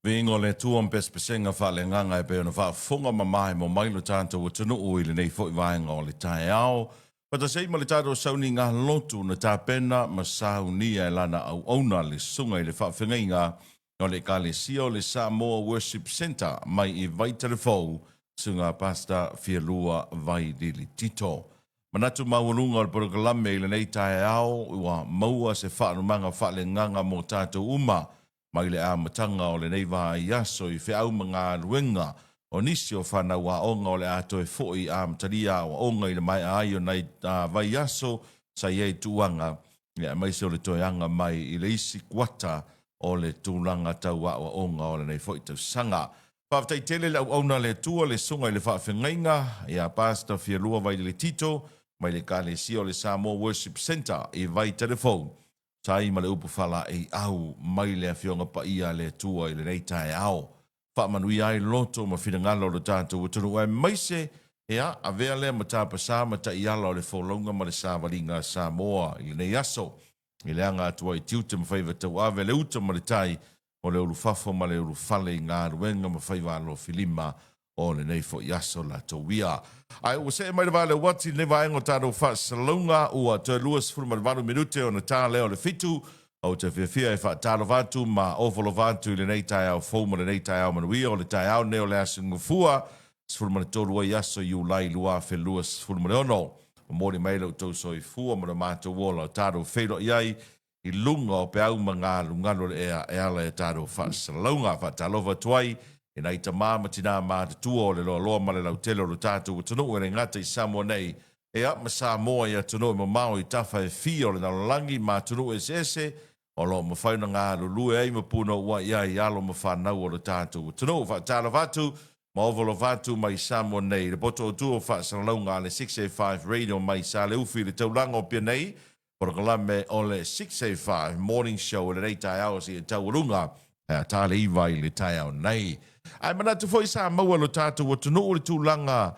Vingo le tuam pespesenga whale nganga e peo na wha funga mamae mo mailo tātou o tunu ui le nei fo i vaenga o le tae ao. Pata sei ma le tātou sauni ngā lotu na tā pena ma sāu nia e lana au auna le sunga i le wha whengainga o le ka le sio le Samoa Worship Center mai i vai telefou sunga pasta Fialua vai dili tito. Manatu maurunga o le porokalame i le nei tae ao ua maua se whaanumanga whale nganga mo tātou uma mai le amatanga o le nei wā iaso i whiau mga ruenga o nisi o whanau a onga o le ato e fōi amataria o onga i le mai ai o nei vai iaso sa iei tuanga ia mai se o le toeanga mai i le isi kuata o le tūlanga tau a o onga o le nei fōi tau sanga. Whawtai tele lau auna le tua le sunga i le whawhengainga ia pasta Fialua vai le tito mai le kale si o le Samoa Worship Center i vai telefone. Tai ma le upu whala e au mai le awhionga pa ia le tua i le nei tae au. Wha manui ai loto ma whina ngalo le tātou utunu e maise ea a vea lea ma tāpa sā ma ta i ala o le wholonga ma le sāwaringa Samoa i le nei aso. I le anga atua i tiute ma whaiva tau awe le uta ma le tai o le uru whafo ma le uru whale i ngā ruenga ma whaiva alo filima o le nei fo iaso la tau wia. Ai ua se mai le vale wati le vaenga tātou wha salonga ua te luas furuma le varu minute o na tā leo le fitu o te whiawhia e wha tālo vātu ma ovolo vātu le nei tai au fōma le nei tai au manuia o le tai au neo le asinga fua furuma le tōrua i aso i ulai lua whe luas furuma le ono o mōri meila o tau so i fua ma le mātou wola o tātou whero iai i lunga o pe au mga lungalo le ea e ala e tātou wha salonga wha tālova tuai e nei ta māma tina māta tua o le loa ma le lau tele o le tātou o tunu e re ngata i Samoa nei e ap ma Samoa i a tunu e ma mao i tawha e fia o le nalangi ma tunu e sese o lo ma whaina ngā lulu e ma puna ua ia i alo ma whanau o le tātou o tunu wha tāla vatu ma ovolo vatu mai Samoa nei le poto o tua wha sanalaunga le 685 radio mai sa le uwhi le taulanga o pia nei porokalame o le 685 morning show le rei tai au si e taurunga tāle iwai le tai au nei. Ai mana tu foi sa maua lo tātou o tunu o le tūlanga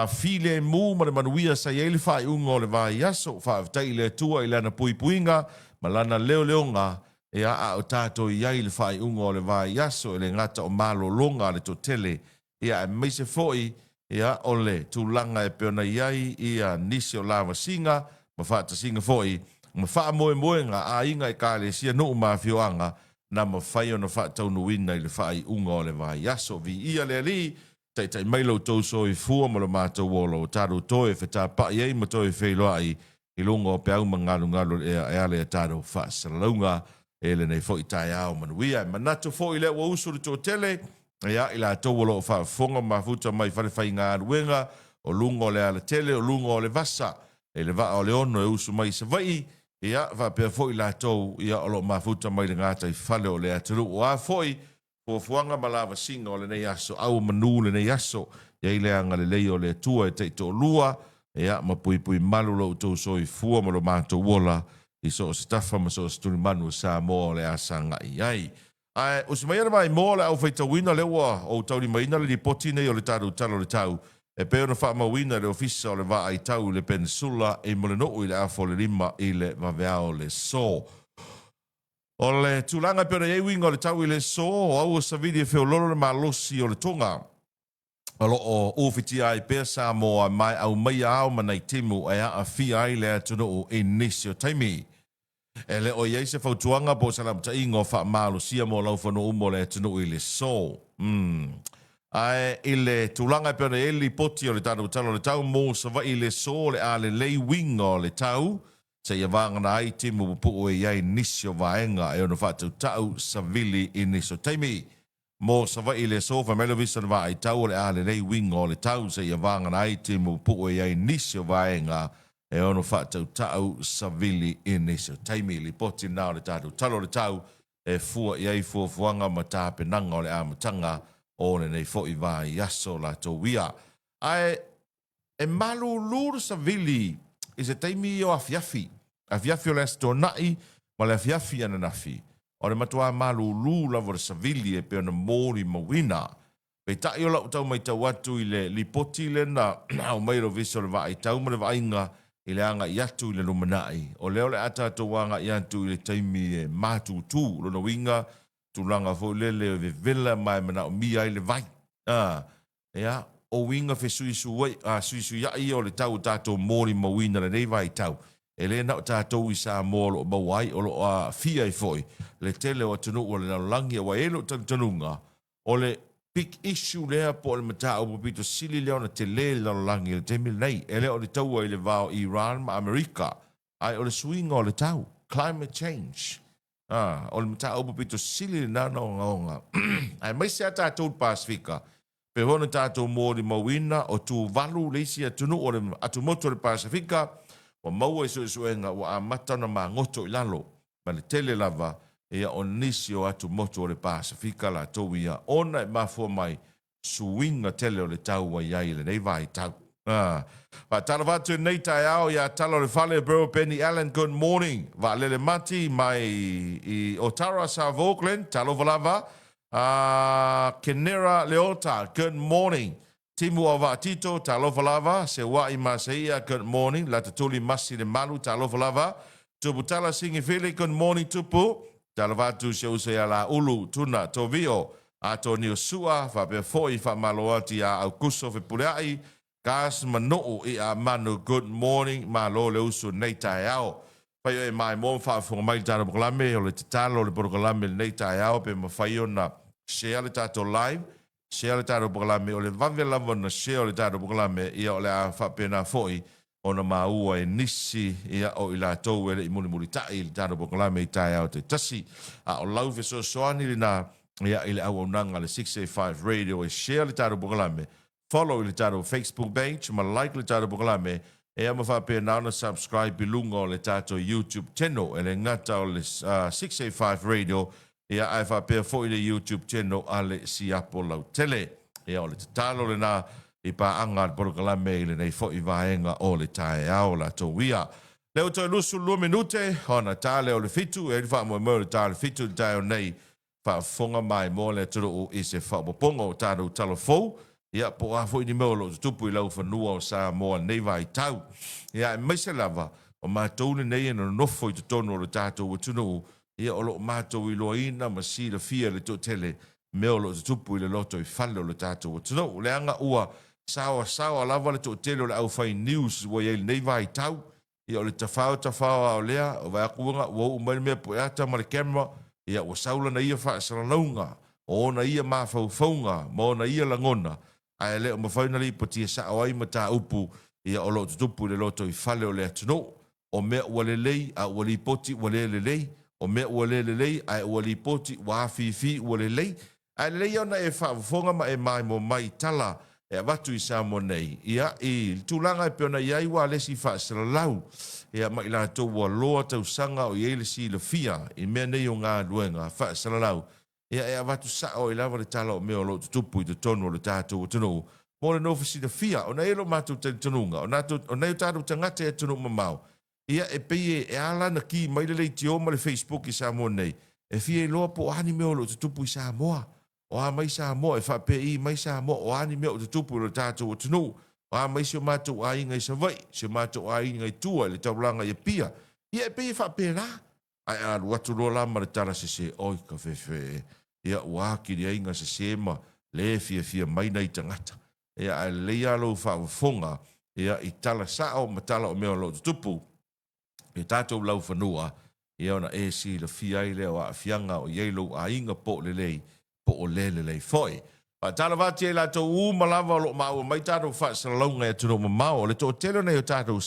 file mū ma le manuia sa iei le whai unga o le vai aso whaaftai le tua i lana pui puinga ma lana leo leonga e a o tātou i ai le whai unga o le vai aso e le ngata o malo longa le totele e a meise foi e a o le tūlanga e peona i ai i a nisi o lava singa ma whaata singa foi ma wha moe moenga a inga e kāle sia no mawhioanga na ma whai o na whaatau nuina i le whai unga o le vai aso vi ia le ali tai mailo tau so i fua ma le mātou wolo o tāru toe whetā pai ei ma toe whailoa i lunga o peau ma ngalu e ale a tāru whaasalaunga e le nei fo i tai ao manuia manatu fo i le ua usu le tō tele e a i la tau wolo o whaafonga ma futa mai whai ngā ruenga o lunga o le ala tele o lunga o le vasa e le va o le ono e usu mai sa vai ia va pe foi la tau ia o lo mafuta mai le ngata i fale o le aturu o a foi o fuanga malava singa o le nei aso au manu le nei aso ia i le anga le lei o le tua e te to lua ia ma pui malu lo to so i fua ma lo mato wola i so stafa ma so sturi manu sa mo le asanga ai ai o se mai mai mo le au feita wina le o tau ni mai na le poti nei o le taru talo le tau e peo na whaama wina le ofisa o le wa ai tau le peninsula e mole no i le afo le rima i le waweao le so. O le tūlanga peo na iewinga o le tau i le so o au o savidi e whiololo le malosi o le tonga. O lo o ofiti ai pea sa moa mai au mai au manai timu e a fi ai le atunu o inisio taimi. E le o iei se fautuanga po salam ta ingo wha malosia mo lau whanu umo le atunu i le so. Ai ile tulanga pe na eli poti o le tau talo le tau mo sa va ile so le ale lei wing o le tau se ia vanga na ai timu pu e ia inisio vaenga e ono fatu tau sa vili iniso taimi mo sa va ile so fa melo visa va ai tau le ale lei wing o le tau se ia vanga na ai timu pu e ia inisio vaenga e ono fatu tau sa vili iniso taimi li poti na le tau talo le tau e fua ia i fuanga mata penanga o le amatanga o le nei fo i vai aso la to wia. Ai e malu lur sa vili i se teimi o afiafi. Afiafi o le asto nai, ma le afiafi ana nafi. O le matua malu lur la vor sa vili e pe ona mori mawina. Pe tai o la utau mai tau atu i le lipoti le na o mairo viso le vai tau ma le vainga i le anga i atu i le lumanai. O leo le ata to wanga i atu i le teimi e matu tu lo no winga tulanga fo lele o vela mai mana o mi ai le vai. Ia, o winga fe sui ya i o le tau tato mori mawina le nei vai tau. E le na tato i sa molo o mawai o lo a fia i foi. Le tele o tunu o le nalangi wa elo tanunga. O le big issue lea po le mata o pito sili leo na te le nalangi le te mil nei. E le o le tau i le vao Iran ma Amerika. Ai o le swing o le tau. Climate change. O le mata o pito sili na nga. Ai mai se ata tau Pasifika. Pe hona tātou mōri mawina o tū walu leisi atunu o le atu moto le Pasifika o maua iso enga o a matana ma ngoto i lalo ma le tele lava ia o nisi o atu moto o le Pasifika la tau ia ona e mafua mai suinga tele o le tau wa iai le nei vai tau. Va tala vatu nei tai ao ia tala o le fale bro Penny Allen, good morning. Va lele mati mai i Otara South Auckland, talo valava. Kenera Leota, good morning. Timu Avatito, Talofalava, Sewai Masaia, good morning. Latatuli Masi de Malu, Talofalava. Tubutala Singifili, good morning, Tupu. Talavatu Shosea la Ulu, Tuna, Tovio, Atonio Sua, Fabefoi, Famaloati, Augusto Fipulai, Gas Manu, Manu, good morning, Malo Leusu, Neitayao. Pai mai mo fa fo mai tara programe o le talo le programe nei tai ao pe ma fai ona share le tato live share le tato programe o le vavela na share le tato programe ia o le a fa pena foi ona maua e nisi ia o ila to e muli muli tai le tato programe tai ao te tasi a o lau fe so soani le na ia ile au nanga le 685 radio e share le tato programe follow le tato Facebook page ma like le tato programe e ama fa pe na subscribe bilunga o le tato YouTube channel e le ngata o le 685 radio e ai fa pe fo i le YouTube channel ale si apo lau tele e o le talo le na i pa anga programe le nei fo i vaenga o le tae ao la to wia le o to lusu 2 minute ona tale o le fitu e fa mo le tale fitu tae o nei fa fonga mai mo le toro o ise fa pongo talo talofo ia po a foi ni molo tupu i lau fanua o sa moa nei vai tau. Ia e maise lava o mātou nei no nofo i te tono o le tātou o tunu ia o lo mātou i loa ina ma si la fia le to tele me o lo tupu i le loto i fale o le tātou o tunu. Le anga ua sawa lava le to tele o le au fai news wa ia nei vai tau ia o le tafao o lea o vai akuanga ua umani mea po eata ma le camera ia ua saula na ia wha saralaunga o na ia mawhauwhaunga mo na ia langona ai le o mawhaina li po tia sa awai ma tā upu ia o lo tupu le loto i fale o le atano o mea ua lelei a ua li poti ua le lelei o mea ua le lelei ai ua li poti ua awhiwhi ua lelei ai lelei ona e whaafonga ma e mai mo mai tala e watu i sa mo nei ia i tūlanga e peona iai wa lesi whaasara lau ia mai la tau ua loa tau sanga o iei le si la fia i mea nei o ngā duenga whaasara lau ia e avatu sa o i lava le tala o mea o lo tupu i te tonu o le tātou o tunu. Mo le nofisi da fia, o nei lo mātou te tununga, o nei o tātou tangate e tunu mamau. Ia e pei e ala na ki mai le leiti o ma le Facebook i Samoa nei. E fia i loa po ani mea o lo tupu i Samoa. O a mai Samoa, e wha pe i mai Samoa, o ani mea o tupu i lo tātou o tunu. O a mai si o mātou a inga i savai, si o mātou a inga i tua, le taulanga i pia. Ia e pei e wha pe la. Ai alu atu loa lama le tala se oi ka fefe ia ua ki ria inga se ma le fia mai nei tangata ia a leia lo whaafonga ia i tala sao ma tala o mea lo tupu i tātou lau whanua ia ona e si la fia i leo a fianga o ielo a inga po le lei po o le lei foi pa tala vati e la tau malava lo mau mai tātou whaasalaunga e tunu mamao le to telo nei o tātou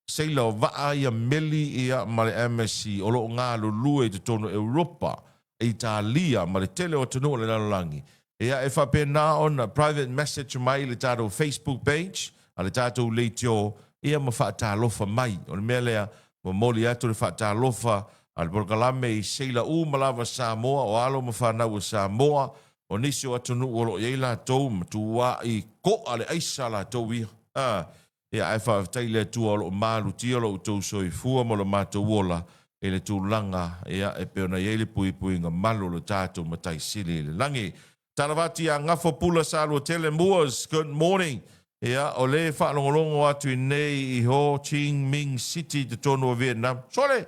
Seila o waa ia meli ia ma le MSC o lo ngā lulue i te tono Europa, Italia, ma le tele o tonu o le nalolangi. Ia e whapena on a private message mai le tātou Facebook page, a le tātou leitio, ia ma whaatalofa mai. O le mea lea, ma moli atu le whaatalofa, a le porkalame i Seila malawa Samoa, o alo ma whanau Samoa, o nisi o atunu o lo ieila tau, ma tuwa i ko ale aisa la tau ia. Ia ai whaafitai le tua o lo malu tia lo tau soi fua mo lo mātou wola e le tūlanga ia e peona iei le pui ngā malu lo tātou matai sili le langi. Tarawati a ngafo pula sa lo tele Moors, good morning. Ia o le whaalongolongo atu i nei i Ho Chi Minh City te tonu o Vietnam. Sole,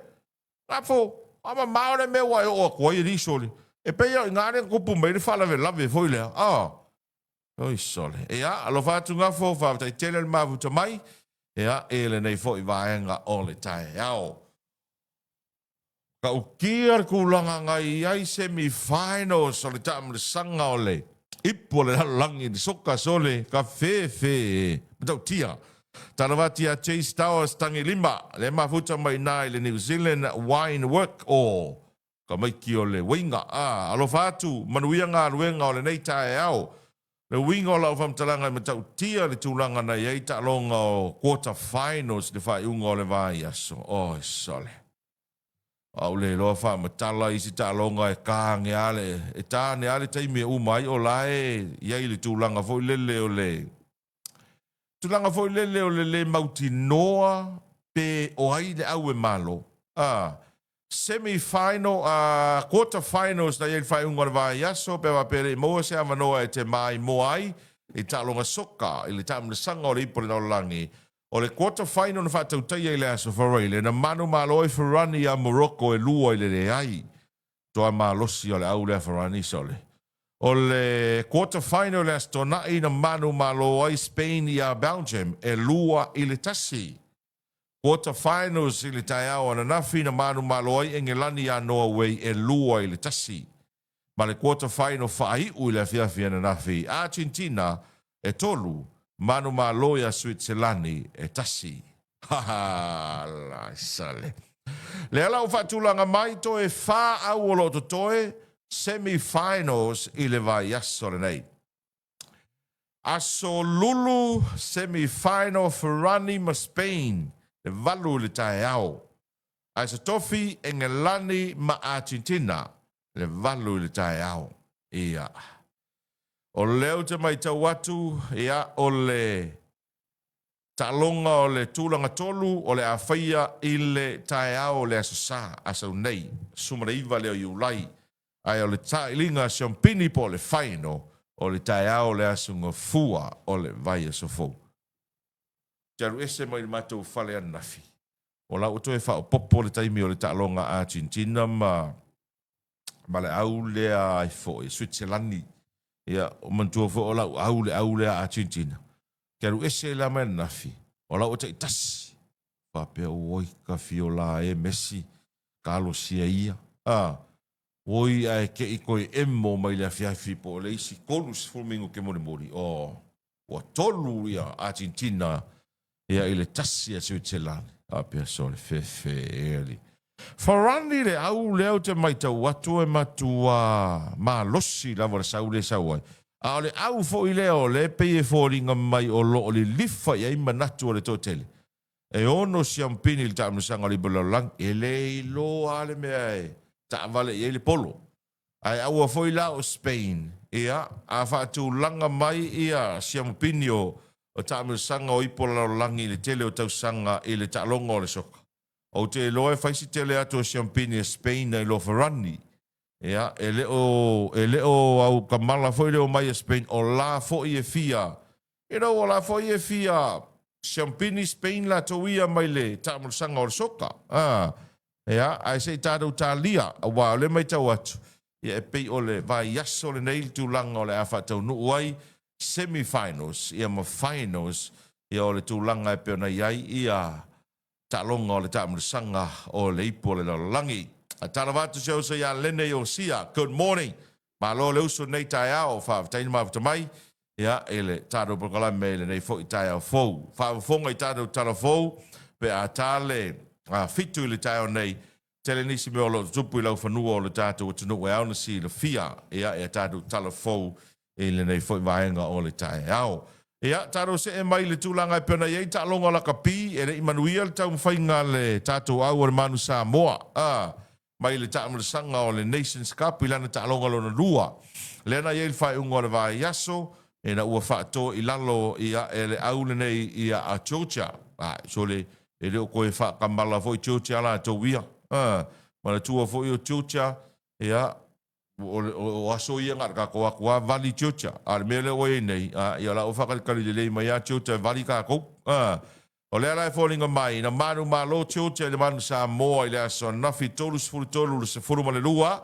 ngafo, ama maore me wai o kua i ni sole. E pe ia ngare kupu mai le fala ve lave foi le. Oi sole. Ia alo fatu nga fo fa tai tele ma vuta mai. Ia ele nei foi vaenga ole tai ao. Ka ukiar kulanga ngai ai semi-finals o le tamu le sanga o le. Ipo le langi ni soka sole ka fe. Matau tia. Tarawati a Chase Towers tangi lima. Le mafuta mai nai le New Zealand Wine Work o. Ka mai ki o le winga. Alo fatu manuia ngā ruenga o le nei tae au. Le winga o lau famtalanga matau tia le tūlanga na iei ta longa o quarter finals le whai unga o le vai aso. Sole. Au le loa wha matala isi ta longa e kānge ale. E tāne ale taimi e umai o lae. Iei le tūlanga foi lele o le. Tūlanga foi lele o le mauti noa pe o ai le au e malo. Semi-final, quarter finals na iei whai unga le vai aso. Pe wapere moa se amanoa e te mai moai. E ta longa soka. I le tamu le sanga o le ipo le naulangi. O le quarter final na whātau taia i le aso wharai, le na manu malo e wharani a Morocco e lua i le ai. Toa malosi o le au le wharani sole. O le quarter final le aso tonai na manu malo ai Spain i a Belgium e lua i le tasi. Quarter finals i le tai au na nafi na manu malo ai Engelani a Norway e lua i le tasi. Ma le quarter final whai ui le fiafia na nafi. Argentina e tolu. Manu maloia Switzerlandi e tasi. La sale. Le ala o fatulanga mai to e fa au o loto toe semi-finals i le vai aso le nei. Aso lulu semi-final Ferrani ma Spain le valu le tae au. Aso tofi Engelani ma Argentina le valu le tae au. Ia. O leo te mai tau watu, ia o le talonga o le tūlanga tolu, o le awhaia i le tae ao le asasa, asau nei, sumara iwa leo i ulai, ai o le tailinga siompini po le whaino, o le tae ao le asunga fua o le vai asofo. Tiaru ese mai le matou whale anafi. O la uto e whao popo le taimi o le talonga Argentina, ma le au lea ai fo e Switzerlandi. Ia, o mantua fo o lau au le a Argentina. Keru ese la mea nafi. O lau o te itasi. Papea oi ka fiola e Messi. Kalo sia ia. Oi ai ke i koe emmo mai le afiafi po le isi konus fulmingo ke mori mori. O tolu ia Argentina. Ia ile tasi a Switzerland. Papea sole fefe eli. Farani le au leo te mai tau watu e matua ma losi lava le sau le sau ai. A le au fo i leo le peye fo ringa mai o lo o le lifa i aima natu o le totele. E ono siampini il tamu sanga li balalang e le ilo ale mea e ta vale i le polo. Ai au a fo i la o Spain. Ia a fatu langa mai ia siampini o tamu sanga o ipo la langi le tele o tau sanga i le talonga o le soka. O te loe faisi tele ato Champagne Spain na ilo Ferrani. Ia, e leo au kamala foi leo mai Spain o la foi e fia. O la foi e fia Champagne Spain la toia mai le tamul sanga o soka. Ia, ai se tado talia, wa le mai tau atu. Ia e pei o le vai yaso le neil tu langa o le afa tau nuuai semi-finals, ia ma finals, ia o le tu langa e peona iai, ia talonga o le tamusanga o le ipo le langi. A tarawatu se osa ia lene o sia. Good morning. Ma lo le uso nei tai ao wha taini mafuta mai. Ia ele taro prokala me le nei fo i tai ao fou. Wha fonga i taro tala fou. Pe a tale fitu i le tai ao nei. Tele nisi me o lo tupu i lau whanua o le tato o tunu e auna si le fia. Ia e taro tala fou i le nei fo i vaenga o le tai ao. Ia, taro se e mai le tūlanga e pena iei ta longa la kapi, e le imanuia le tau mwhainga le tātou au ar manu Samoa. Mai le tāmu le sanga o le Nations Cup, i lana ta longa lona lua. Lena iei le whai unga le vai yaso, e na ua whaato i lalo ia e le au le nei ia a Georgia. So le, e leo koe whaakamala fo i Georgia la tau ia. Ma le tua fo i o Georgia, ia, o aso ia ngar ka ko vali chocha al mele o nei ia la o fakali le mai a chocha vali ka ko o le ala falling mai na manu malo chocha le manu sa mo ile aso na fitolus furtolu se furuma le lua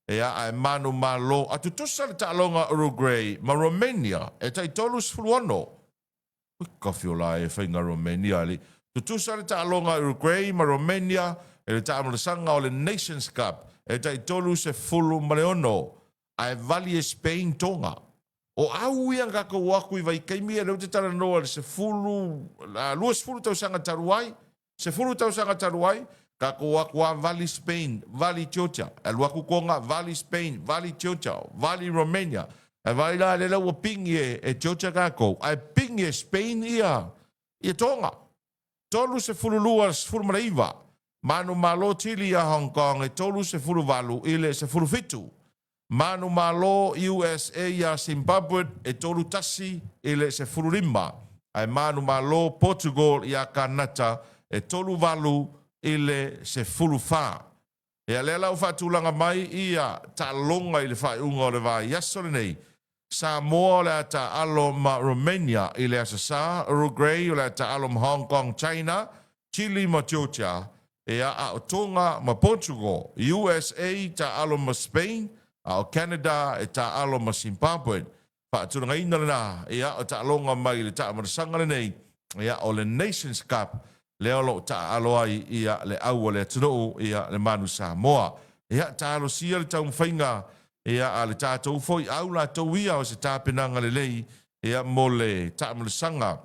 Ea e manu malo atu tusa le ta'alonga Uruguay ma Romania e tai tolu sfuluano. Kofi o la e whainga Romania li. Tutusa le ta'alonga Uruguay ma Romania e le ta'amalasanga o le Nations Cup e tai tolu se fulu maleono a e vali e Spain tonga. O au ia ngaka waku i vai kaimi e leo te tala noa le se fulu, lua se fulu tau sanga taruai, se fulu tau sanga taruai, kako wakua Valley Spain, Valley Tiocha, el waku konga Valley Spain, Valley Tiocha, Valley Romania, e vai la le lau pingi e Tiocha kako, ai pingi e Spain ia tonga. Tolu se fulu lua se fulu maraiva, manu malo tili a Hong Kong e tolu se fulu valu ile se fulu fitu. Manu malo USA ia Zimbabwe e tolu tasi ile se fulu lima. Ai manu malo Portugal ia Kanata e tolu valu ile se fulu fa. E a lela ufa tulanga mai ia ta longa ile fa unga le vai yaso le nei. Samoa le ta alo ma Romania ile asasa, Uruguay le ta alo ma Hong Kong, China, Chile ma Georgia, e a Tonga ma Portugal, USA ta alo ma Spain, a Canada e ta alo ma Zimbabwe. Fa tulanga ina na e a ta longa mai le ta ma sanga le nei. E a o le Nations Cup. Le olo ta alo ai ia le au le tunu ia le manu Samoa. Ia ta alo sia le tau mwhainga ia a le tātou foi au la tau ia o se tāpenanga le lei ia mo le tāmalusanga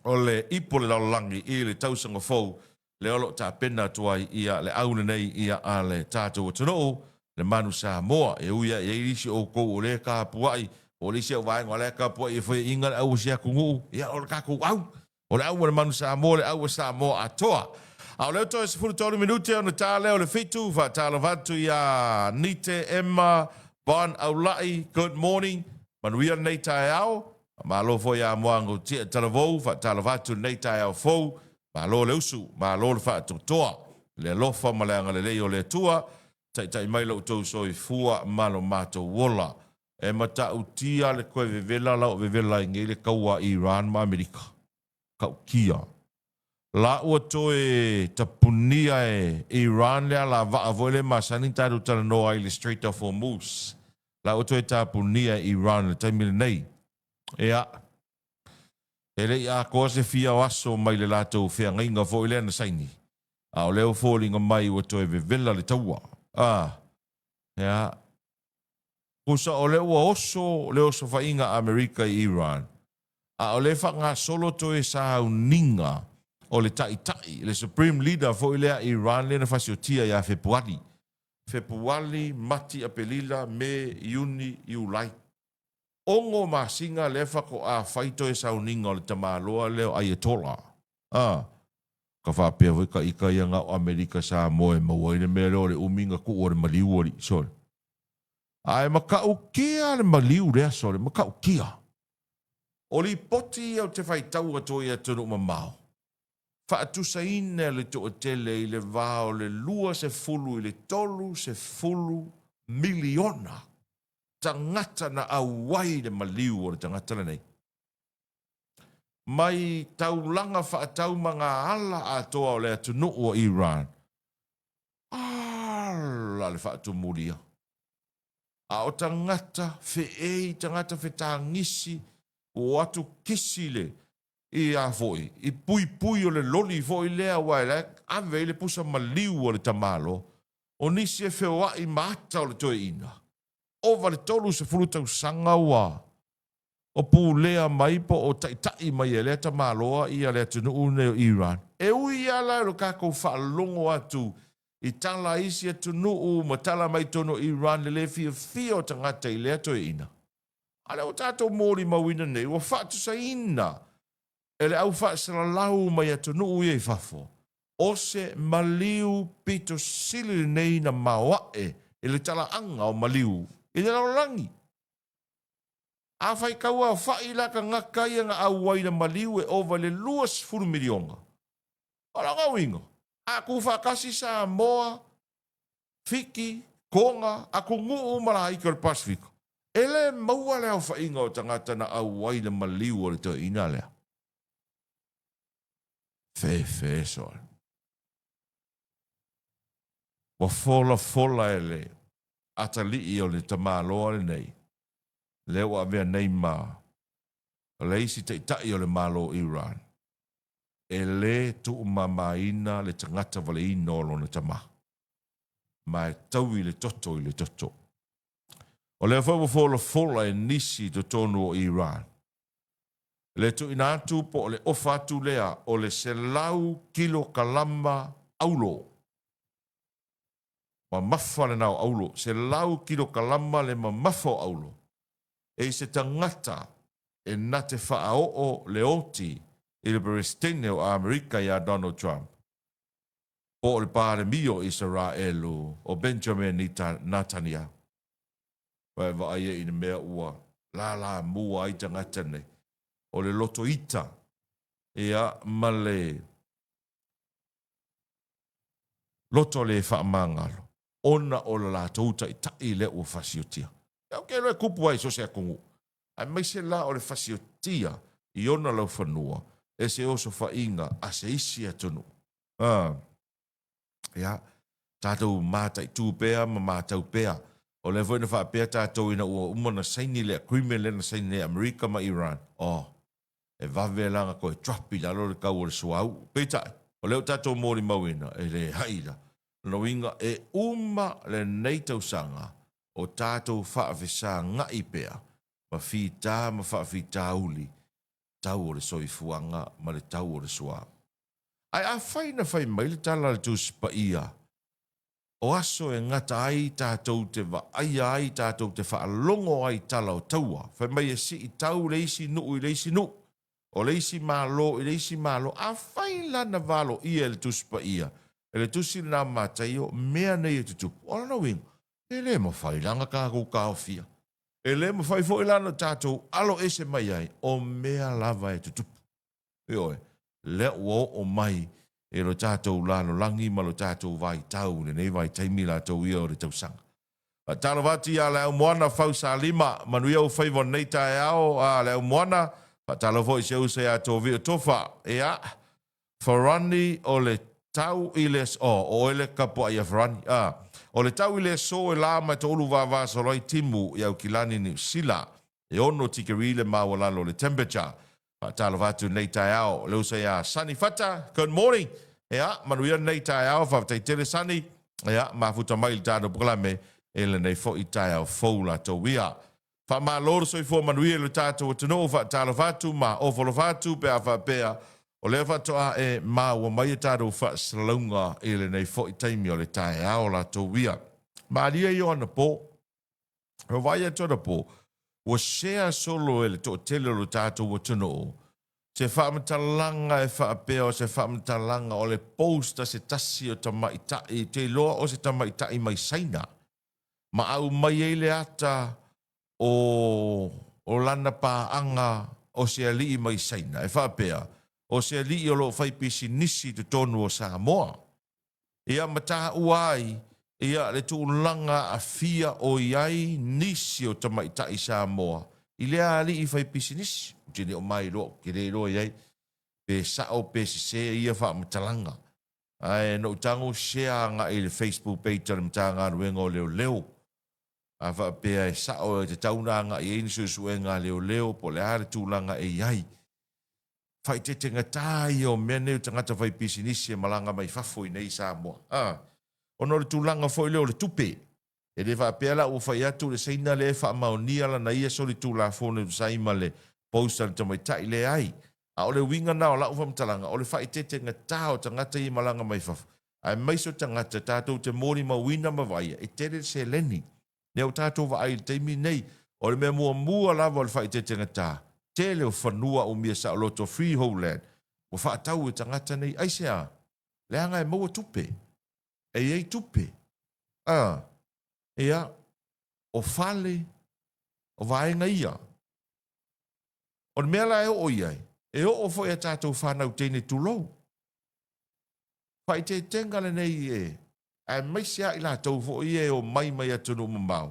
o le ipo le laulangi i le tausanga fau le olo tāpena tuai ia le au nei ia a le tātou tunu le manu Samoa e uia e irisi o kou o le ka puai o le sia vai ngā le ka puai e foi inga le au sia kungu ia o le ka kou au. O le au le manu Samoa, le au Samoa atoa. Au leo toi se furu tolu minute o ta leo le fitu, fa tala vatu ia Nite, Emma, Bon, Aulai, good morning. Manuia nei tai au, ma lo fo ia moango tia talavou, fa tala vatu nei tai au fou, ma lo le usu, ma lo le fa toa. Le lofa ma le anga le leo le tua, tai mai lo tau soi fua malo mato wola. E mata utia le koe vevela lau vevela inge le kaua Iran ma Amerika. Kau kia. La ua toe tapunia e Iran lea la va avoile ma sanitaru tala no ai le Strait of Hormuz. La ua toe tapunia e Iran le taimile nei. Ea. Ele ia koa se fia o aso mai le lato fea ngainga fo ile na saini. A o leo fōlinga mai ua toe vevela le taua. Ea. Kusa o leo oso leo sofa inga Amerika i Iran. A o le whanga solo toe sa ninga o le tai, le Supreme Leader fo ilea Iran le na fasiotia ia Februari. Februari mati a pelila me iuni iulai. Ongo masinga le whako a whaito e sa ninga o le tamaloa leo Ayatollah. Ka whapea wika ika ianga o Amerika sa moe mawaine me leo le uminga ku o le maliu ori. Sorry. Ai makau kia le maliu rea, sorry. Makau kia. O li poti au te whai tau ato ia tunu mamao. Whaatusa ina le to tele i le vao le lua se fulu i le tolu se fulu miliona. Tangata na awai le maliu o le tangata nei. Mai taulanga whaatau mga ala atoa o le atunu o Iran. Ala le whaatu muria. A o tangata wheei, tangata whetangisi, o atu kisile i a foi i pui o le loli foi lea wai le ave le pusa maliu o le tamalo o nisi e whewa i mata o le toe ina o vale tolu se fuluta usanga wa o pu lea maipo o tai mai e lea tamaloa i a lea tunu une o Iran e ui ala lo kako whaalongo atu i tala isi e tunu u ma tala mai tono Iran le fia o tangata i lea toe ina. Ale o tātou mōri mawina nei, wa whaatu sa ina. Ele au whaatu sa lau mai atu nuu i whafo. O se maliu pito sili nei na mawae, ele tala anga o maliu. Ele lau langi. A whai kaua o whai laka ngaka ia nga au wai na maliu e ova le luas furu milionga. Ala ngau ingo. A ku whakasi sa moa, fiki, konga, a ku nguu mara ika le Pasifiko. Ele maua leo whainga o tangata na au wai na maliu o le to ina lea. Fe soa. Wa fola ele. atali I o le tamaloa le nei. Leo a vea nei ma. Leisi te itai o le malo Iran. E le tu mamaina le tangata vale ino lo na tama. Ma e tau I le toto I le toto. O le whawa fola fola e nisi to tonu o Iran. Le tu inatu po o le ofatu lea o le selau kilo kalama aulo. Ma mafa le nao aulo. Selau kilo kalama le ma mafo aulo. E se tangata e nate whaao le oti I le presidente o Amerika ia Donald Trump. Po le pare mio Israelu o Benjamin Netanyahu. Wa va ia I mea ua la mua I tangata nei. O le loto ita ia male loto le whaamangalo. Ona o la tauta I tai le ua fasiotia. Ia ke loe kupu ai so se akungu. Ai mai se la o le fasiotia I ona lau whanua. E se oso whainga a se isi atunu. Ia, tātou mātai tūpea ma mātou pea. O le voina whaapea tātou ina ua umana saini le agreement le na saini le Amerika ma Iran. E vawe langa koe trapi lalo le kau o le suau. Peitai, o leo tātou mōri mauina e le haida. No inga e uma le neitau sanga o tātou whaafesa ngai pea. Ma whita ma whaafita uli. Tau o le soifuanga ma le tau o le suau. Ai a whaina whai mai le tala le tūsipa ia. O aso e ngata ai tātou te wa ai tātou te whaalongo ai tala o taua. Whai mai e si I tau leisi nuu I leisi nuu. O leisi malo I leisi malo. A whai lana valo ia le tūsipa ia. E le tūsi na mātai o mea nei e tutupu. Ola na wing. E le mo whai langa kākou kāwhia. E le mo whai fo ilana tātou alo ese mai ai. O mea lava e tutupu. E oe. Le o mai e lo tātou lano langi ma lo tātou vai tau ne nei vai taimi la tau ia o le tausanga. Tāna wati a leo moana whau sa lima manuia o whaiwa nei tae ao a leo moana tāna vo I se use a tō vio tofa e a Farani o le tau I le o ele kapo ai a Farani o le tau I le so e la mai tōlu vava soroi timu I au kilani ni sila e ono tikerile mawalalo le temperature Tala watu nei tai ao. Leo se a Sunny Fata. Good morning. Ea, manuia nei tai ao. Whawtai tere Sunny. Ea, mafuta mai tāno proklame. Ele nei fo I tai ao foula tau wia. Wha ma loro soi fo manuia le tātou o tino. Wha tala watu ma ofolo watu pe a whapea. O leo watu a e ma ua mai e tātou wha salaunga. Ele nei fo I taimi o le tai ao la tau wia. Ma lia I o ana po. Ho vai e tona po. O share solo ele to tele lo tato o tuno. Se whaamatalanga e whaapea o se whaamatalanga o le posta se tasi o tamaitai te loa o se tamaitai mai saina. Ma au mai ele ata o lana paanga o se alii mai saina. E whaapea o se alii o lo whaipisi nisi te tonu o Samoa. Ia mata uai ia le tūlanga a fia o iai nisi o tamaitai Samoa. I lea ali I whai pisinisi. Tine o mai lo, kere lo iai. Pe sao pe se ia wha matalanga. Ai no tango share nga I le Facebook page tala mtanga ruenga o leo leo. A wha pe ai sao e te taunanga I eini suenga leo leo po le are tūlanga e iai. Whai te tenga tai o mea neu tangata whai pisinisi e malanga mai whafoi nei Samoa. Ono le tūlanga foi leo le tupe. E le whaapela o whai atu le seina le wha maonia la na ia so le tūla fōne saima le posta le tamaitai le ai. A o le winga na o lau whamtalanga, o le whai te ngatao tangata I malanga mai whafu. Ai maiso tangata tātou te mōri ma wina ma waia, e tere se leni. Neo tātou wa ai le teimi nei, o le mea mua lava o le whai te ngata. Te leo whanua o mia sa o loto freehold. O whaatau e tangata nei, ai se a, le anga e maua tupe. E ei tupe. Ea, o fale, o vaenga ia. O mea la e o iai. E o fo e tātou whanau tēne tūlou. Whai te tengale nei e. Ai maisia I la tau fo I e o mai atunu mamau.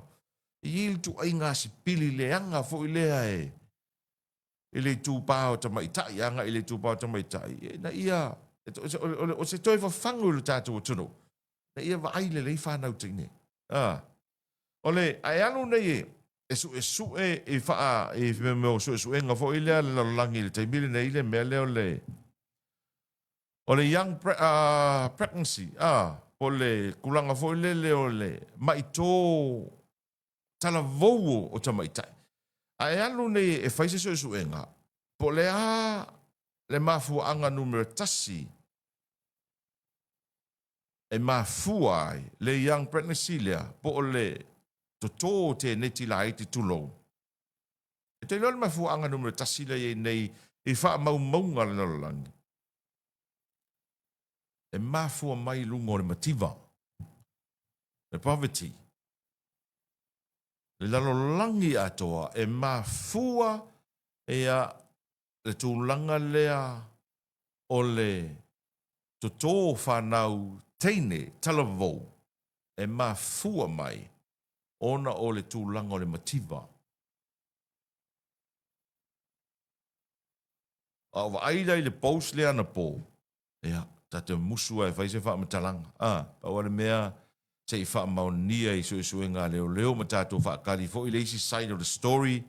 I il tu ai ngā si pili le anga fo I lea e. I le tū pāo tamaitai anga I le tū pāo tamaitai. Na ia, o se toi whangu le tātou atunu. Na ia wa aile lei whanau tine. Ole, ai anu nei e faa e me su e nga fo ile la langi le taimile nei le mele ole young pregnancy ole kulanga fo ile ole mai to tala vou o tama itai. Ai anu nei e faise su e nga po le mafu anga numero tasi e mafua ai le young pregnancy lea po ole to te neti la iti tulo. E te lor mafu anga numero tasi le nei i wha maunga le nalolangi. E mafua mai lungo le mativa. Le poverty. Le nalolangi atoa e mafua ea le tūlanga lea o le to whanau teine talavou. E mafua mai ona o le tūlanga o le mativa. Awa aida i le pous lea na pō. Ea, tate musua e whaise wha matalanga. Paua le mea te i wha maunia i sui ngā leo matato wha kari fo i le isi side of the story.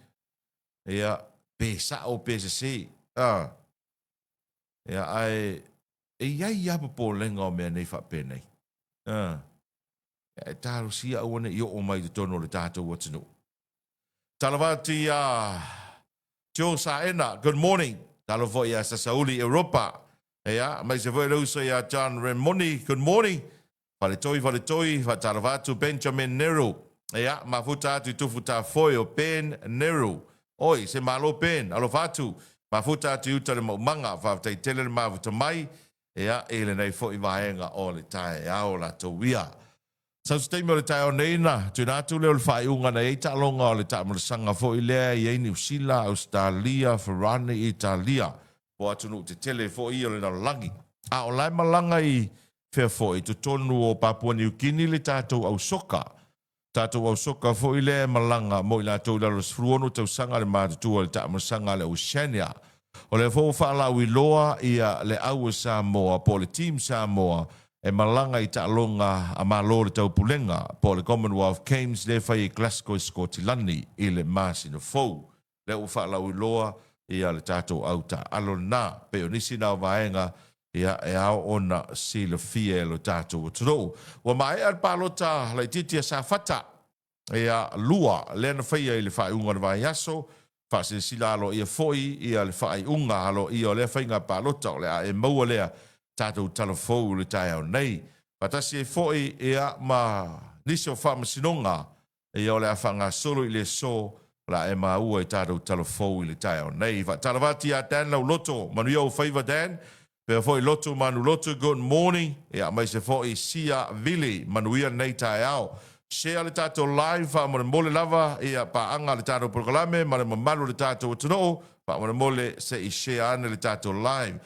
Ea, pe sa o pe se se. Ea, ai, e iai apa pō lenga o mea nei wha pēnei. E tāro sia awane i o mai te tono le tātou watinu. Talavati Tio Saena, good morning. Talo fo ia sa Sauli Europa. Ea, mai se foi lauso ia John Remoni, good morning. Fale toi, fa talavatu Benjamin Nero. Ea, mafuta atu tufuta foi o Ben Nero. Oi, se malo Ben, alo fatu. Mafuta atu uta le maumanga, fa tai tele le mafuta mai. Ea, ele nei foi vaenga o le tae ao la towia. Sa stay mo le tae o neina, tu natu leo le fai unga na eita longa o le tae mo le sanga fo i lea i ei New Zealand, Australia, Ferrani, Italia. Po atu nu te tele fo i o le nalangi. A o lai malanga i fea fo i tu tonu o Papua New Guinea le tātou au soka. Tātou au soka fo i lea malanga mo i la tau lalo sfruonu tau sanga le mātutua le tae mo le sanga le Oceania. O le fo whaala ui loa i le au Samoa, po le team Samoa, e malanga i ta'alonga a malo le taupulenga po le Commonwealth Games le fai i Glasgow Scotland i le masino fou. Le u whaalau i loa i le tātou au ta'alo nā pe o nisi nā vaenga i e ao ona si le fie lo tātou o turo. Wa mai al palota le titia sa fata i lua le na fai i le whai unga na vai aso whase sila alo i a foi i le whai unga alo i o le whai ngā palota o le a e maua lea tātou talafou le tae au nei. Patasi e foi ea ma nisi o wha masinonga e o le a whanga solo i le so la e ma ua i tātou talafou i le tae au nei. Talavati a Dan lau loto, manuia o whaiva Dan, pea foi loto manu loto, good morning. Ea mai se foi Sia Vili, manuia nei tae au. Share le tātou live, wha mole mole lava, ea pa anga le tātou proklame, ma le mamalu le tātou utuno, wha mole mole se i share ane le tātou live.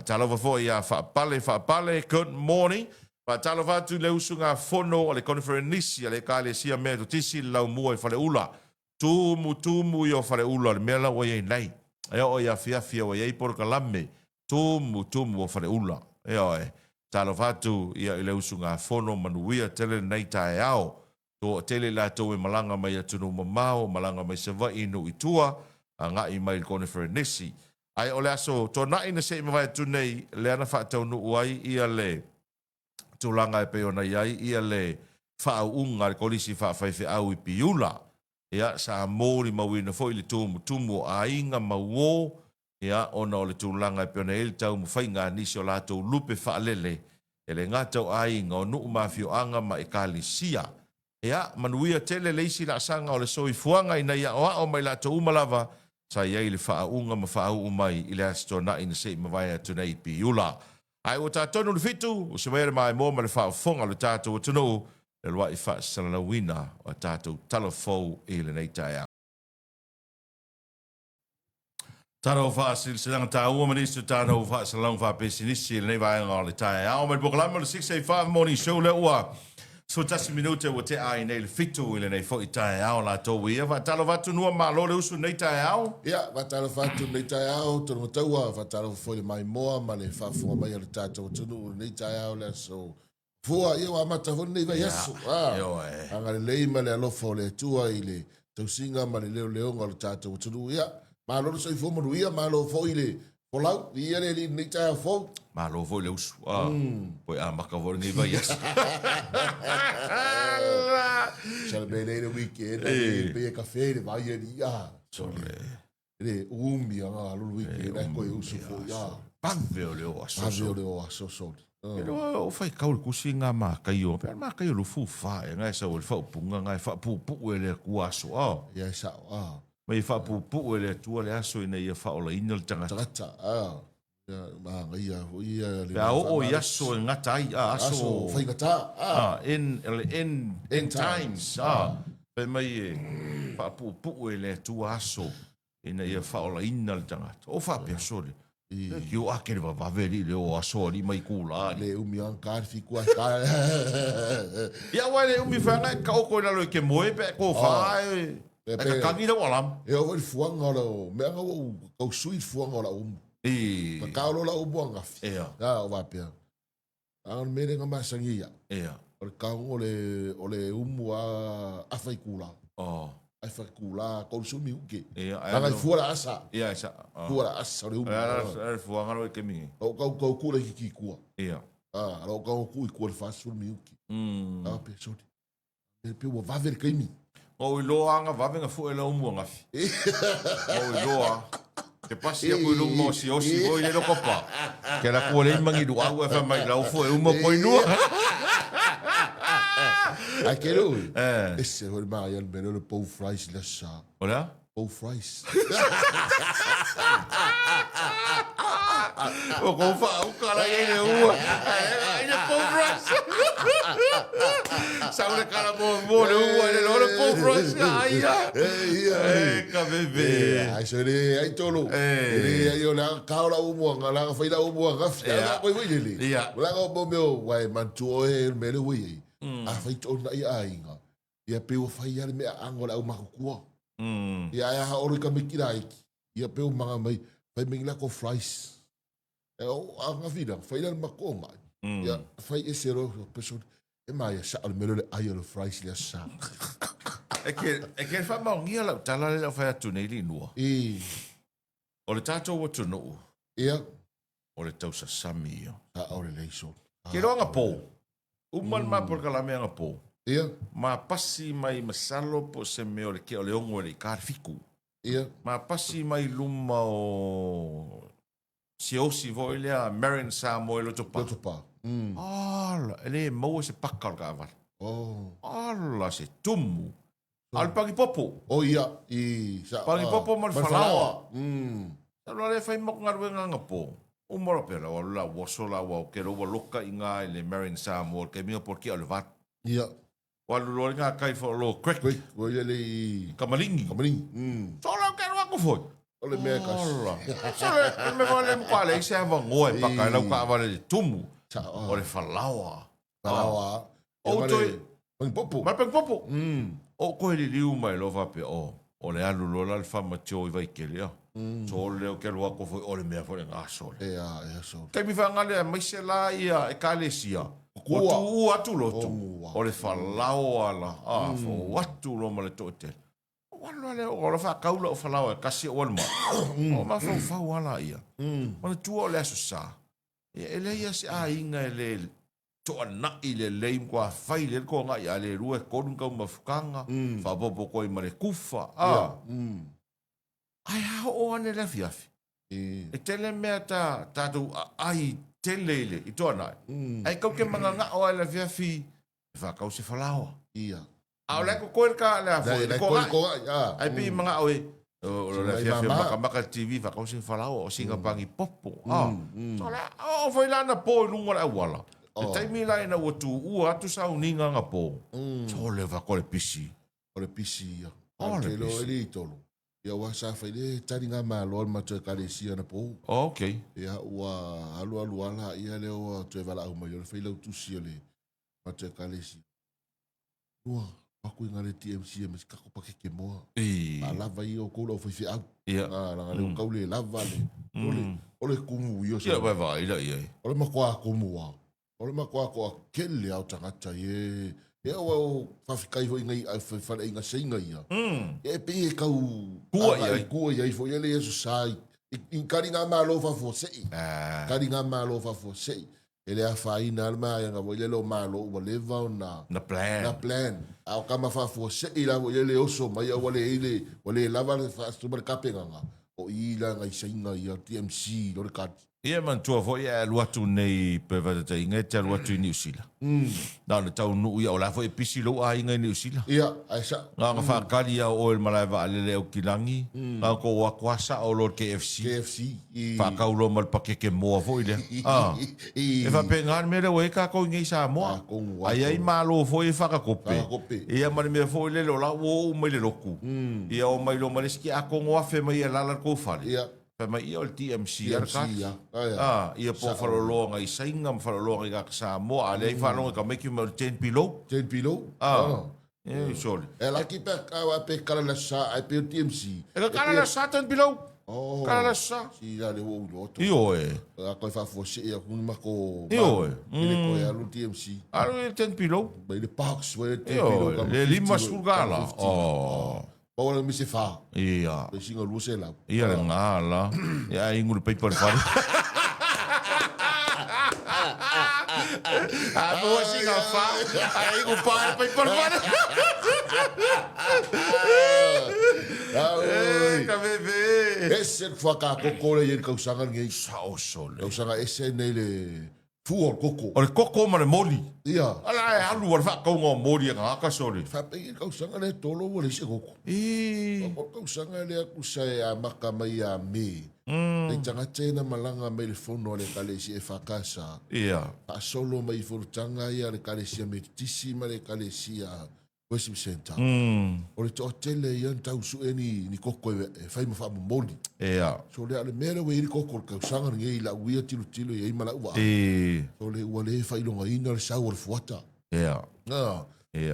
Talova fo ia whaapale, good morning. Talova tu le usunga fono o le konferenisi le kale sia mea tu tisi lau mua i whale ula. Tumu i o whale ula le mea o iei nei. E o ia fiafia o iei porka lame. Tumu o whale ula. E o e. Talova tu ia i le usunga fono manuia tele nei tae ao. To tele la to e malanga mai atunu mamao, malanga mai se vai inu i tua, a nga i mai le konferenisi. Ai ole aso tona ina se me vai tu nei le ana fa tau no uai ia le tulanga e peona iai ia le fa unga le kolisi fa fa fe au i piula ia sa mori mawina foi le tumu a inga mawo ia ona o le tulanga e peona el tau mo fainga nisi o lato lupe fa lele ele ngata o ainga o nu mafio anga ma e kalisia ia manuia tele leisi la sanga o le soifuanga ina ia o mai lato umalava sa iei le whaunga ma whau umai i le astona ina se ma vai atu nei piula. Ai o tātonu le fitu, o se mere mai mō ma le whaufonga le tātou o tunu, le lua i whaasalalawina o tātou talafou i le nei tai au. Tātou whaasil silanga tā ua manistu tātou whaasalalanga whaapesinisi i le nei vai ngā le tai au. Mai bukalama le 685 morning show le ua. So tasi minute o te ai nei le fitu i le nei fo i tae ao la tō ia. Vatalo vatu nua malo le usu nei tae ao? Ia, vatalo vatu nei tae ao, tono mataua, vatalo fo le mai moa, ma le whafunga mai ale tātou tunu nei tae ao le so Fua ia wa mata fo nei vai aso. Yo e. Anga le lei ma le alofa o le tua i le tausinga ma le leo leonga le tātou tunu ia. Ma loro sai fo manu ia ma lo fo i le polau ia le li nei tā fo. Ma lo vo le usu. Poi a maka vo ngai vai as. Sala me le weekend be cafe le vai ia. Le umi anga lo weekend e ko usu fo ia. Pave o le o aso. Pave o le o aso so. Pero o fai kau le kusi ngā mā kai o. Pero mā kai o lu fu fa e ngai sa o le whau punga ngai wha pu pu e le ku aso. Ia sa. Mai wha pu pu e le tua le aso ina ia wha o la ina le tangata. Tangata. Ma ia le. Pea o i aso e ngata ai aso. Fai ngata. In times. Pe mai e wha pu pu e le tua aso ina ia wha o la ina le tangata. O wha pia sore. Ki o ake le waweri le o aso li mai kula. Le umi an karfi kua. Ia wai le umi whanga ka o koe nalo i ke moe pe ko whae. E ka kangi na walam. E o wai fuanga ora o. Mea ngā kau sui fuanga ora umu. Ka kaolo la umu anga fi. Ea. O wapea. Angan mene ngā masangi ia. Ea. O le kaungo o le umu a awhai kula. Awhai kula. Kou sumi uke. Ea. Angai fuara asa. Ea isa. Fuara asa o le umu. Ea fuanga no i ke mingi. O kau kura ki kua. Ea. Alo kau kui kua le fasu mi uke. Pe sodi. Pe ua vavere kaimi. O i loa anga vavenga fu e la umu ngafi. O i loa. Te pasi a koe lumo o si osi o i le loko pa. Ke la kua le imangi du au e wha mai lau fu e umo koi nua. Ai ke roi. Ese hoi mai al mene le pou fries le sa. O lea? Pou fries. O kou wha au kala e le ua. E le pou fries. Sau le kala mo le ua e le lo le pou fries. Aia. E ka bebe. Ai so le ai tolo. Le ai o la kaora umu anga la faida umu anga. Anga koi wai le. La ga bo meu wai mantu o e mele wai. A fai tona ia ainga. Ia pe o fai ale me angola au makukua. Ia ha oro ka mikira iki. Ia pe o manga mai fai mingla ko fries. E o anga vida, fai le makonga. Ia fai ese ro peso e mai sa al melo le ai le fries le sa. E ke fa ma ngia la tala le fa tu nei li nua. O le tato o tu no. Ia o le tau sa sami o. O le leiso. Ke roanga po. Uman ma por kalame anga po. Ia. Ma pasi mai masalo po se me o le ke o le ongo le karfiku. Ia. Ma pasi mai luma o si osi voi lea Marin Samoa lo topa. Lo topa. Ala, ele mo se pakal ka avar. Ala se tumu. Al pagi popo. Ia. Pagi popo mal falawa. Talo le fai mok ngarwe nga po. Umora pera o la wasola wa ke ro loka inga le Marin Samoa ke mi por ki al vat. Ia. Walu lo nga kai fo lo crack. Wo le Kamalingi. Solo ke ro ko foi. Ole mea kas. Solo me vale mo quale se ava ngoe pa ka la ka vale tumu. O le falawa. Falawa. O toi. Pang popo. Ma pang popo. O ko le liu mai lo va pe o. O le alu lo la fa ma tio i vai ke le. So le o ke lo ko foi o le mea foi nga so. Ia so. Ke mi fa ngale mai se la ia e kalesia. O tu atu lo tu. O le falawa la. Fo watu lo ma le tote. Wala le o fa kaula o falawa kasi o ma. O ma fa wala ia. Ma tu o le aso sa. E le ia se a inga le to na ile le kwa fai le ko nga ia le rua ko nunca uma fukanga. Fa bobo ko i mare kufa. Ai ha o ane le fiafi. E tele mea ta tu ai telele i to na. Ai kau ke manga nga o le fiafi. Fa kau se falawa. Ia. Au le ko ka le afo ko ai pi manga oe o le fia maka TV fa ko sin falao o singa pangi popo so la o foi la na po lungo la wala e tai mi la na o tu atu sa uninga nga po so le va ko le pisi ia ke lo eli tolo ia wa sa fa le tani nga ma lo ma te ka le sia na po okay ia wa alu ala ia le o te vala o ma yo fe le tu sia le ma te ka le sia aku inga le TMC mas kako pake ke moa. Lava i o koula o whaifi au. Nga le ukau le lava le. Ole kumu i o sa. Ia vai vai, ia ia. Ole makoa kumu wao. O le makoa ko kele au tangata e o whawhikai hoi ngai au whare inga seinga ia. E pe e kau kua ia i fo ele esu sai. In kari ngā mālo whafo sei. Kari ngā mālo whafo sei. Ele a whaina alma ia ngā voile lo mālo ua lewa o na plan. Na plan. Au kama whafo sei la vo ele oso mai au wale lava le whaastumare kapenganga. O ila ngai seinga ia TMC lore kati. Ia man tua fo ia luatu nei pevata te inga te luatu i New Zealand. Na le tau nuu ia o la fo e pisi lo a inga i New Zealand. Ia, aisa. Nga whakari a o il malaiwa alele au kilangi. Nga ko wa kwasa o lor KFC. KFC. Whakau lo mal pakeke moa fo i lea. E whape ngāni mea o e ka kou ingai sa moa. Ai ai malo fo i whakakope. Ia mani mea fo i lele o la o mai le roku. Ia o mai lo maneski a kongo afe mai a lalar kou whare. Ia. Mai ia o le TMC ia po whaloloa ngai sainga whaloloa ngai ka Samoa ale whalonga ka meki mo 10 pilo 10 pilo e sole e laki pe kawa pe kala sa ai pe TMC e kala sa 10 pilo kala sa si la le wo io e a ko fa fo si ko ma ko io e ele ko ya lu TMC ale 10 pilo bei le parks we 10 pilo le lima surgala Paula mi se fa. Ia. Pe singa lu se la. Ia le ngala. Ia ingul pe por fare. A boa singa fa. Ai ingul pe por fare. Ka bebe. Esse fa ka kokole ye ka usanga ngai. Sao sole. Usanga esse nei le fuor koko. O le koko ma le moli. Ia. Ala e alu war fa ko ngo moli nga ka sole. Fa pe ka usanga le tolo wo le se koko. Ko ka usanga le ku sai a maka mai a me. Nei tanga tena malanga mai le fono le kalesi e fakasa. Ia. Pa solo mai furtanga ia le kalesi me tisi ma le kalesi a Worship Center. O le tōtele i anta usu e ni koko e whai ma wha moli. Ia. So le ale mera wei koko ka usanga ni e la uia tilo tilo e ima la ua. So le ua le whai longa ina le sau o le fuata. Ia. Ia.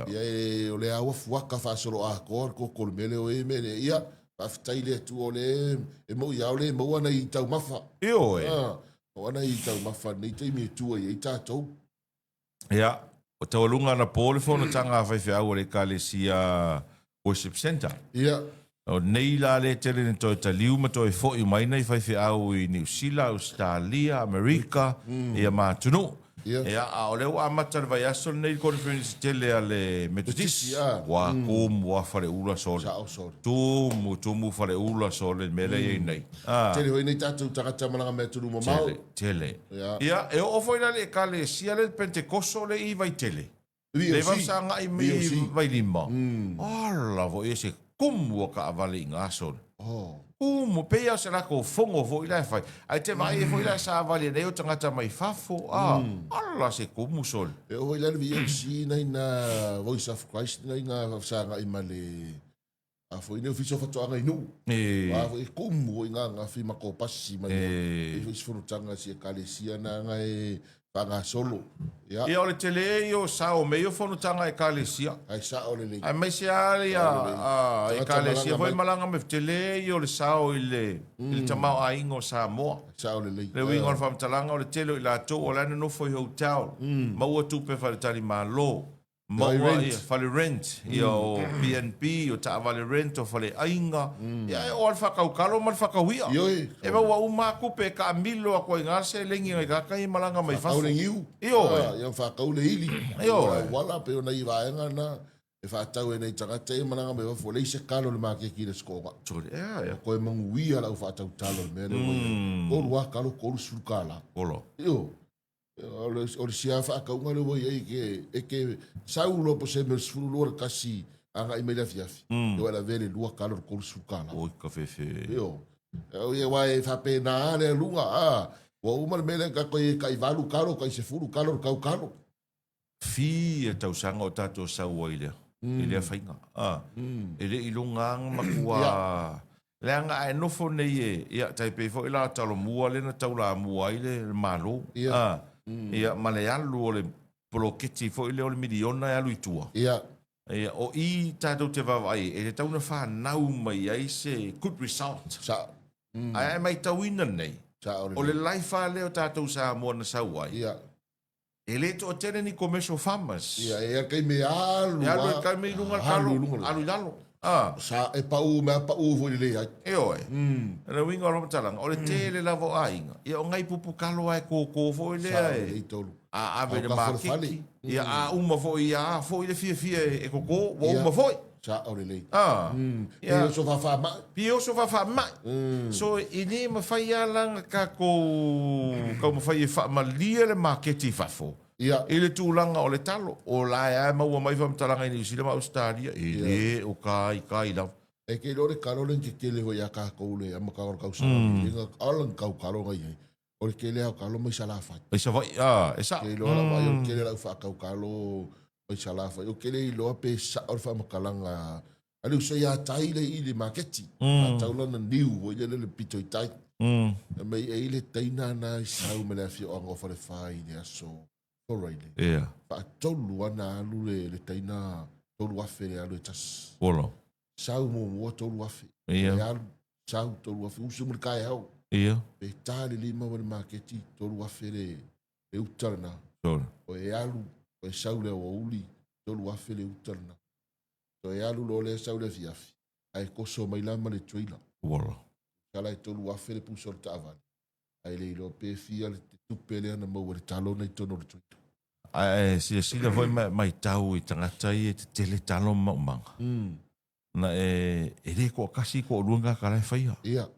Ia o le awa fuaka wha solo a kor koko le mele o e mele ia. Whaftai le tu o le e mo ia o le mo ana i tau mafa. Io e. O ana i tau mafa nei teimi e tua i e tātou. Ia. O tawalunga na pole fo na tanga fai au le Kalesia Worship Center. Ia. O nei la le tele ni toi taliu ma toi fo i mai nei fai au i New Zealand, Australia, Amerika, ia mātunu. Ia a o leo a mata le vai aso nei conference tele ale Methodist. Wa kumu wa fare ula sole. Tumu fare ula sole mele i nei. Tele hoi nei tātou tagata malanga me turu mo mau. Tele. Ia e o foi le Kalesia le Pentecosto le i vai tele. Le va sanga i mi vai lima. Ala vo ese kumu ka avale inga sole. Mo pea se la ko fongo fo ila fai. Ai te vai fo ila sa vale nei o tangata mai fafo. Ala se ko musol. E o ila vi si nei na Voice of Christ nei nga sa nga imale. A fo ina fiso fa toanga inu. Wa fo ko mo nga fi mako pasi mai. E fo isfuru tanga si Kalesia na nga e panga solo. Ia o le tele o sao meio fono tanga e Kalesia. Ai sao le le. Ai mai se ia e Kalesia foi malanga me tele o le sao ile tamau a ingo Samoa. Sao le le. Le wingo fam talanga o le tele o la to o la no foi hotel. Ma o tu pe fa tali malo. Ma o fale rent o BNP o ta vale rent o fale ainga. Ia o al fakau mal fakawia. E ba wa uma ku pe ka milo a ko ngase lengi ga kai malanga mai fa. Io ia fakau le ili. Wala pe ona i vaenga na e whātau e nei tangata e mananga me wafo lei se kalo le māke ki le skoga. Ko e manguia lau whātau talo le mea. Ko rua kalo koru surukala. Io. O le sia whaakaunga le wai e ke saulo po se me sfuru lora kasi anga i mei lafi afi. Io ala vele lua kalo koru surukala. Oi ka fefe. Io. Ia wai whape na ale lunga. Wa umar mele ka koe kai valu kalo kai se furu kalo kau kalo. Fi e tausanga o tato sa wailea. Ele whainga. Ele ilungang makua. Leanga e nofo nei e. Ia taipe fo ila talo mua le na taula mua ile malo. Ia male alu o le poloketi fo ile o le miliona e alu itua. Ia o i tato te vavai. E le tauna whanau mai ai se good result. Ai mai tauina nei. O le laifa leo tato sa mua na sauai. E le to tene ni commercial farmers. Ia, e kai me alu. E alu e kai me lunga kalo. Alu yalo. Sa e pa u vo le ai. E oe. Re winga ro talanga. O le tele lavo ainga. Ia o ngai pupu kalo ai ko fo le ai. Le tolu. A ave de market. Ia a uma fo ia fo le fia e koko, wo uma fo. Sa o le. Ia so fa ma. Pio so fa ma. So ini ma fai ala ka ko ma fai fa ma lia le market fa fo. Ia. Ele tūlanga o le talo. O la e maua mai whamtalanga i New Zealand, Australia. E le o kai lau. E ke lore karole ke kele ho ia ka koule ama ka or kausa. Inga alang kau kalo ngai. O ke le ka lo mai sala fa. E sa vai, e sa. Ke lo la vai o ke le la fa ka kalo mai sala fa. O ke le lo pe sa or fa makalanga. Ali so ya tai le i le marketi. Taula na niu o le le pito i tai. Mai e le taina na sau me le fi o ngo fa le fai le aso. Alright. Yeah. Pa tolu ana alu le taina tolu afe le alu e tas. Olo. Sau mo tolu afe. Yeah. Alu sau tolu afe. Usu mo kai hau. Yeah. Pe tali lima wale marketi tolu afe le utarna. Sure. O e alu o e sau le o uli tolu afe le utarna. So e alu lo le sau le fiafi. Ai koso mai lama le trailer. Olo. Kala e tolu afe le pusor tavan. Ai le ilo pe fia le tupele ana mau le talona i tono le trailer. Sila foi mai tau i tangata i te tele talo maumanga. Na e re ko kasi ko runga ka lai whaia. Ia.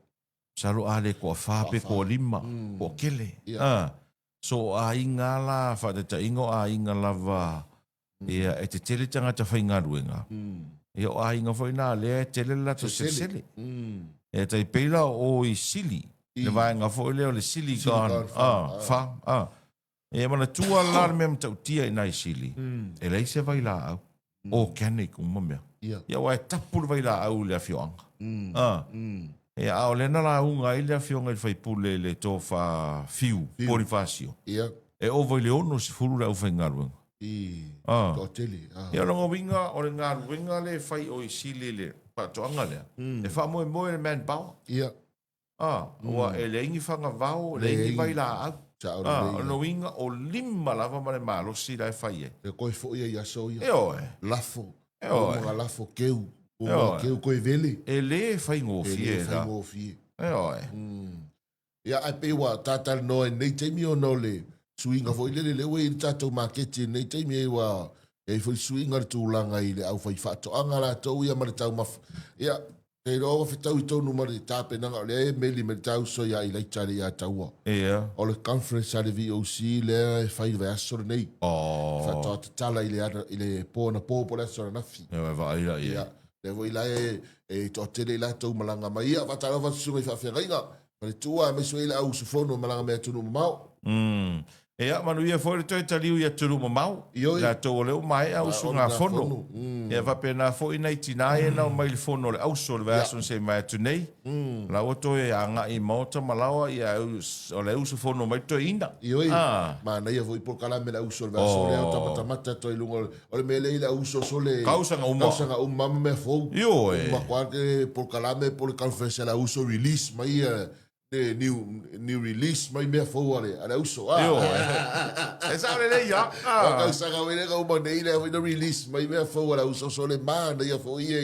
Salo a le ko whape ko lima, ko kele. So a inga la, whata ingo a inga lava, ia e te tele tangata whainga ruenga. Ia o a inga foi nā lea tele la to se sele. E tai peila o i sili. Le vaenga foi leo le sili gone. Wha. E mana tua lar mea mtau tia i nai sili. E lei se vai la au. O canik umamea. Ia wai tapur vai la au le afioanga. E ao lena la unga i le afionga i fai pule le tō wha fiu, porifasio. E o vai le ono si furu le au fai ngaruenga. Tō tele. Ia longa winga o le ngaruenga le fai o i sili le patoanga lea. E wha moe le manpower. Ia. Ua e le ingi whanga vau, le ingi vai la au. No winga o lima lava ma le malosi la e whai e. E koe fo ia so ia. E oe. Lafo. E oe. Mga lafo keu. Mga keu koe vele. E le whai ngōwhi e da. E oe. Ia ai pewa tātal noe nei teimi o no le suinga fo ile le we i tātou maketi nei teimi e wa e fo suinga tūlanga i le au whai whato. Angara tau ia mara tau maf. Ia e roa whetau i tonu mara i tāpe nanga le e meli me tau so ia i leitare ia taua. Ia. O le conference a le VOC lea e whai ve asore nei. Whatau te tala i le pōna pōpo le asore nafi. Ia wa ila ia. Le voi la e to tele la tau malanga mai ia watara whatsunga i whawhengainga. Pare tua me so ile au sufono malanga mea tunu mau. Ea, manu ia fōre toi taliu ia turu mamau. La tō leo mai au su ngā whono. Ea wapena fō ina i tinae na o mai le whono le auso le vēson se mai atu nei. La oto e anga i maota malawa i o le auso whono mai toi ina. Ioi, ma na ia fōi polkala me le auso le vēson le au tapatamata toi lunga. O le mele i le auso so le... Kausanga uma. Kausanga uma me fōu. Ioi. Ma kuate polkala me pole conference le auso release mai new release mai mea fōare, ale uso. E sa le ia. Kau sanga wene kau nei le wina release mai mea fōare uso so le mana ia fō ia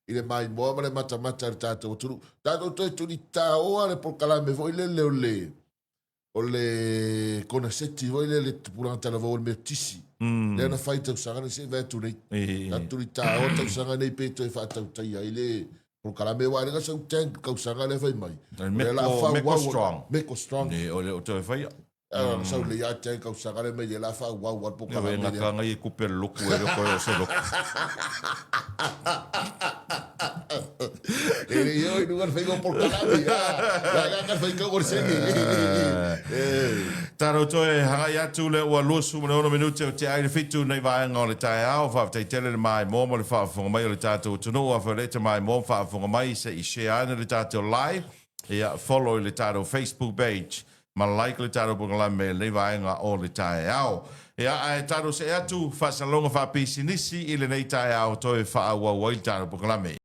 ile mai moa ma le mata le tātou turu. Tātou toi tuni tā oa le polkalame fō ile le o le kona seti fō ile le tupuranga tala fō le mea tisi. Le ana whai tau sanga ne se vētu nei. Tāturi tā oa tau sanga nei pēto e whātau taia ile Por kalame wa nga sa tank kau sanga le fai mai. Meko strong. Meko strong. Ne o le o te fai. Sa le ya tank kau sanga le mai la fa wa por kalame. Ne nga nga i kupe loku e ko se loku. Yo no fai go por kalame. Ya nga fai go por seni. Taro toe hanga ya tu le o losu mo no minute te ai le fitu nei vai ngol tai au fa te tele mai mo mo le fa fo mai le tato tu no fa le te mai mo fa fo mai se i share le tato live e follow le tato Facebook page ma like le tato por la me le vai nga o le tai au e ai tato se atu fa salonga fa pisinisi ile nei tai au toe fa wa wa tato por la me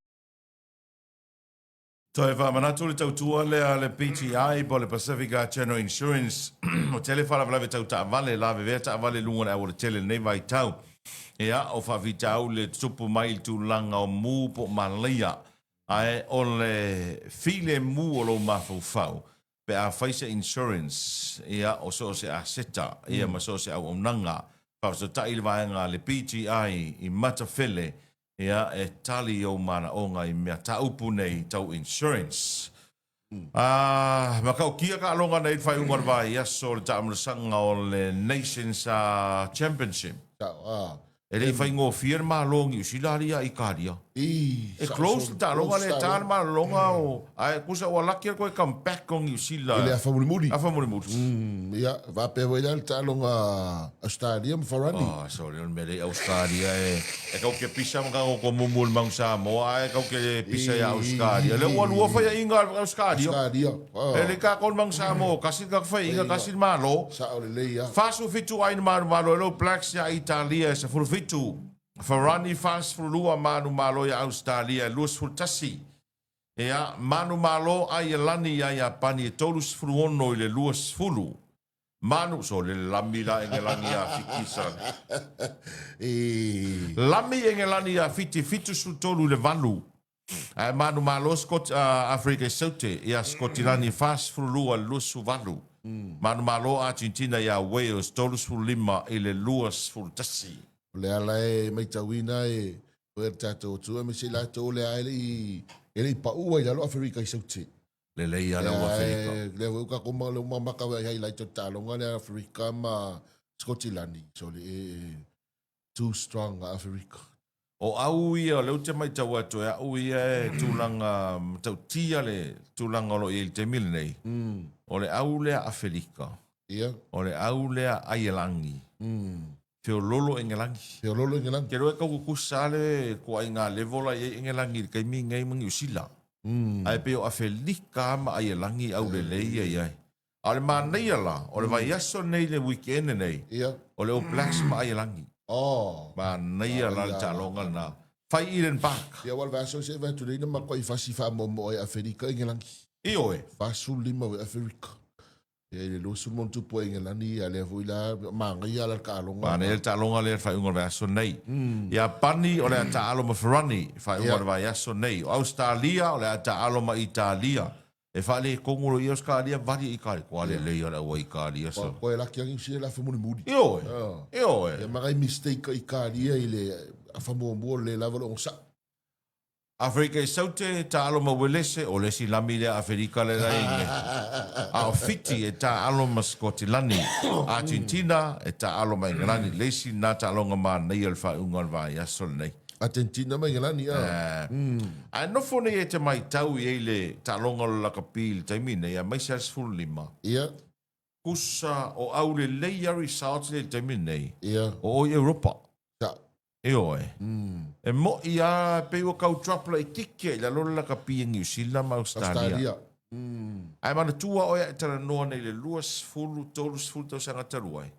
Toi fa manatu le tautua le PTI po le Pacifica General Insurance o tele fala vale tau ta vale la ve ta vale lunga na o tele nei vai tau. Ia o fa vitau le tupu mai tu langa o mu po malia. Ai o le file mu o lo mafu fau. Pe a faisa insurance ia o so se aseta ia ma so se au nanga. Pa so ta ilvaenga le PTI I matafele. Ia e tali o mana o ngai mea taupu nei tau insurance. Makau kia ka alonga nei whai umar vai ia so le taamurasanga o le Nations Championship. E rei whai ngō whier maa longi usilaria I kāria. E close le tālonga le tāna maa longa o ai kusa ua laki koe come back on usila. Ele a whamurimuri. A whamurimuri. Ia, vapewa ina le tālonga Australia mawharani. Sorry, on mele Australia e kau ke pisa mga ko mumul mang Samoa e kau ke pisa ya Australia. Le ua lua whai inga Australia. Australia. E le ka kon mang Samoa, kasil ka whai inga kasil malo. Sa o le leia. Fasu fitu aina malo lo Blacks ya Italia sa furu fitu. Farani fast furua manu malo ya Australia luas fultasi. Ea manu malo ai lani ya Japani tolus fruono ile luas fulu. Manu so le lamila engelani ya fikisa. Lami engelani ya fitu su tolu le valu. Manu malo Scott Africa Saute ya Scotland fast furua luas su valu. Manu malo Argentina ya Wales tolus fulima ile luas fultasi. Le ala e mai tauina e o tatou tua me se la to le ai ele pa ua I lo Afrika I sauti. Le leia na Afrika. Le uka koma le maka wa hai lai to talonga le Afrika ma Scotland so le too strong Afrika. O au ia le te mai tau atu e au ia tulanga tau tia le tulanga lo I te mil nei. O le au lea Afrika. Ia. O le au lea Ailangi. Feololo engelangi. Feololo engelangi. Ke roe kau kusale ko ai ngā levola I engelangi kai mi ngai mangi usila. Ai pe o Afrika ma Ailangi au le leia iai. Ale ma nei ala, o le vai aso nei le weekend nei. Ia. O le o Blacks ma Ailangi. Ma nei ala le talonga na. Fai Eden Park. Ia wal vaso se va tu leina ma ko I fasi fa mo e Afrika engelangi. Ioe. Fasu lima o Afrika. E lo su montu po engelani ale vuila mangi ala kalonga. Pane el talonga le fai unga vaso nei. Ia pani o le taalo ma Ferrani fai unga vaso nei. O Australia o le taalo ma Italia. E fai le kongulo I Australia vari I kari. Kwa le leia le ua I kari aso. Ko e laki angi si la famuni muri. Ioe. Ioe. E magai mistake I kari I le famu le lavalo on sa. Afrika I saute taalo ma welese o le si lami le Afrika le rainge. A o fiti e taalo ma Scotland. Argentina e taalo ma England. Le si na taalo ma nei al fai unga vai aso nei. Argentina ma England ya. A no fone e te mai tau I le talonga lo lakapil taimine ia mai sas full lima. Ia. Kusa o au le leia result le taimine. Ia. O Europa. Ta. Ioe. E mo ia pe o kau trapla I tike la lo lakapil New Zealand ma Australia. Ai mana tua o ia tara noa nei le luas fulu tolus fulu tau sanga taruai.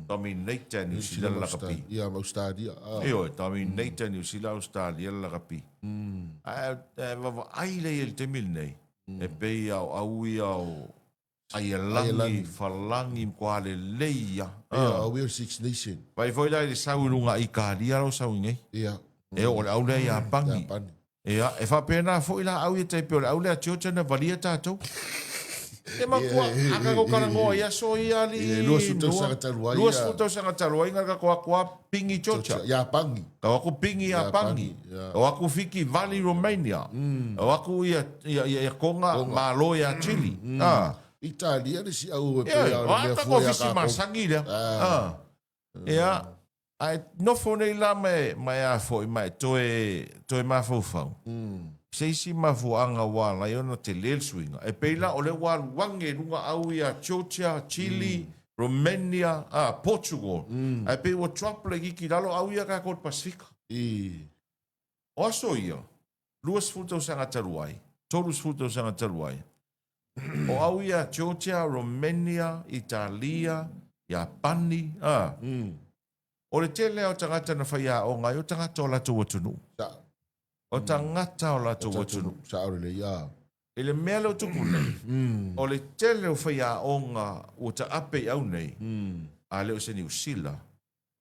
Tami neita New Zealand lakapil. Ia ma Australia. Ioe, tami neita New Zealand Australia lakapil. Ai le il te mil nei. E pei au ia o ai langi falangi kwa le leia. Ia, we are Six Nation. Vai foi lai le saurunga I kāria ro saunge. Ia. E o le au le ia pangi. Ia, e fa pena foi la au ia teipe o le au le atiocha na valia tātou. E makua, aka ko karangoa ia so ia li. Lua sutau sanga taluai. Lua sutau sanga taluai ngaka ko pingi chocha. Ia pangi. Kau aku pingi a pangi. O aku fiki Valley Romania. O aku ia konga malo ia Chile. Italia le si au e o ata ko fisi masangi le. Ia ai no fone la mai a foi mai toe ma fo fau. Se si ma fu anga wala yo no te lel swinga. E peila o le wa wange runga au ia Georgia, Chile, Romania, Portugal. Ai pe o traple ki lalo au ia ka ko Pacifica. O so ia. Luas futo sanga taruai. Tolus futo sanga taruai. O au ia Georgia, Romania, Italia, Japani. O le tele o tangata na whaia o ngai o tangata o lato watunu. O tangata o lato watunu. Sa aure le ia. Ele mea leo tuku nei. O le tele o whaia o ngā o ta ape au nei. A leo se New Zealand.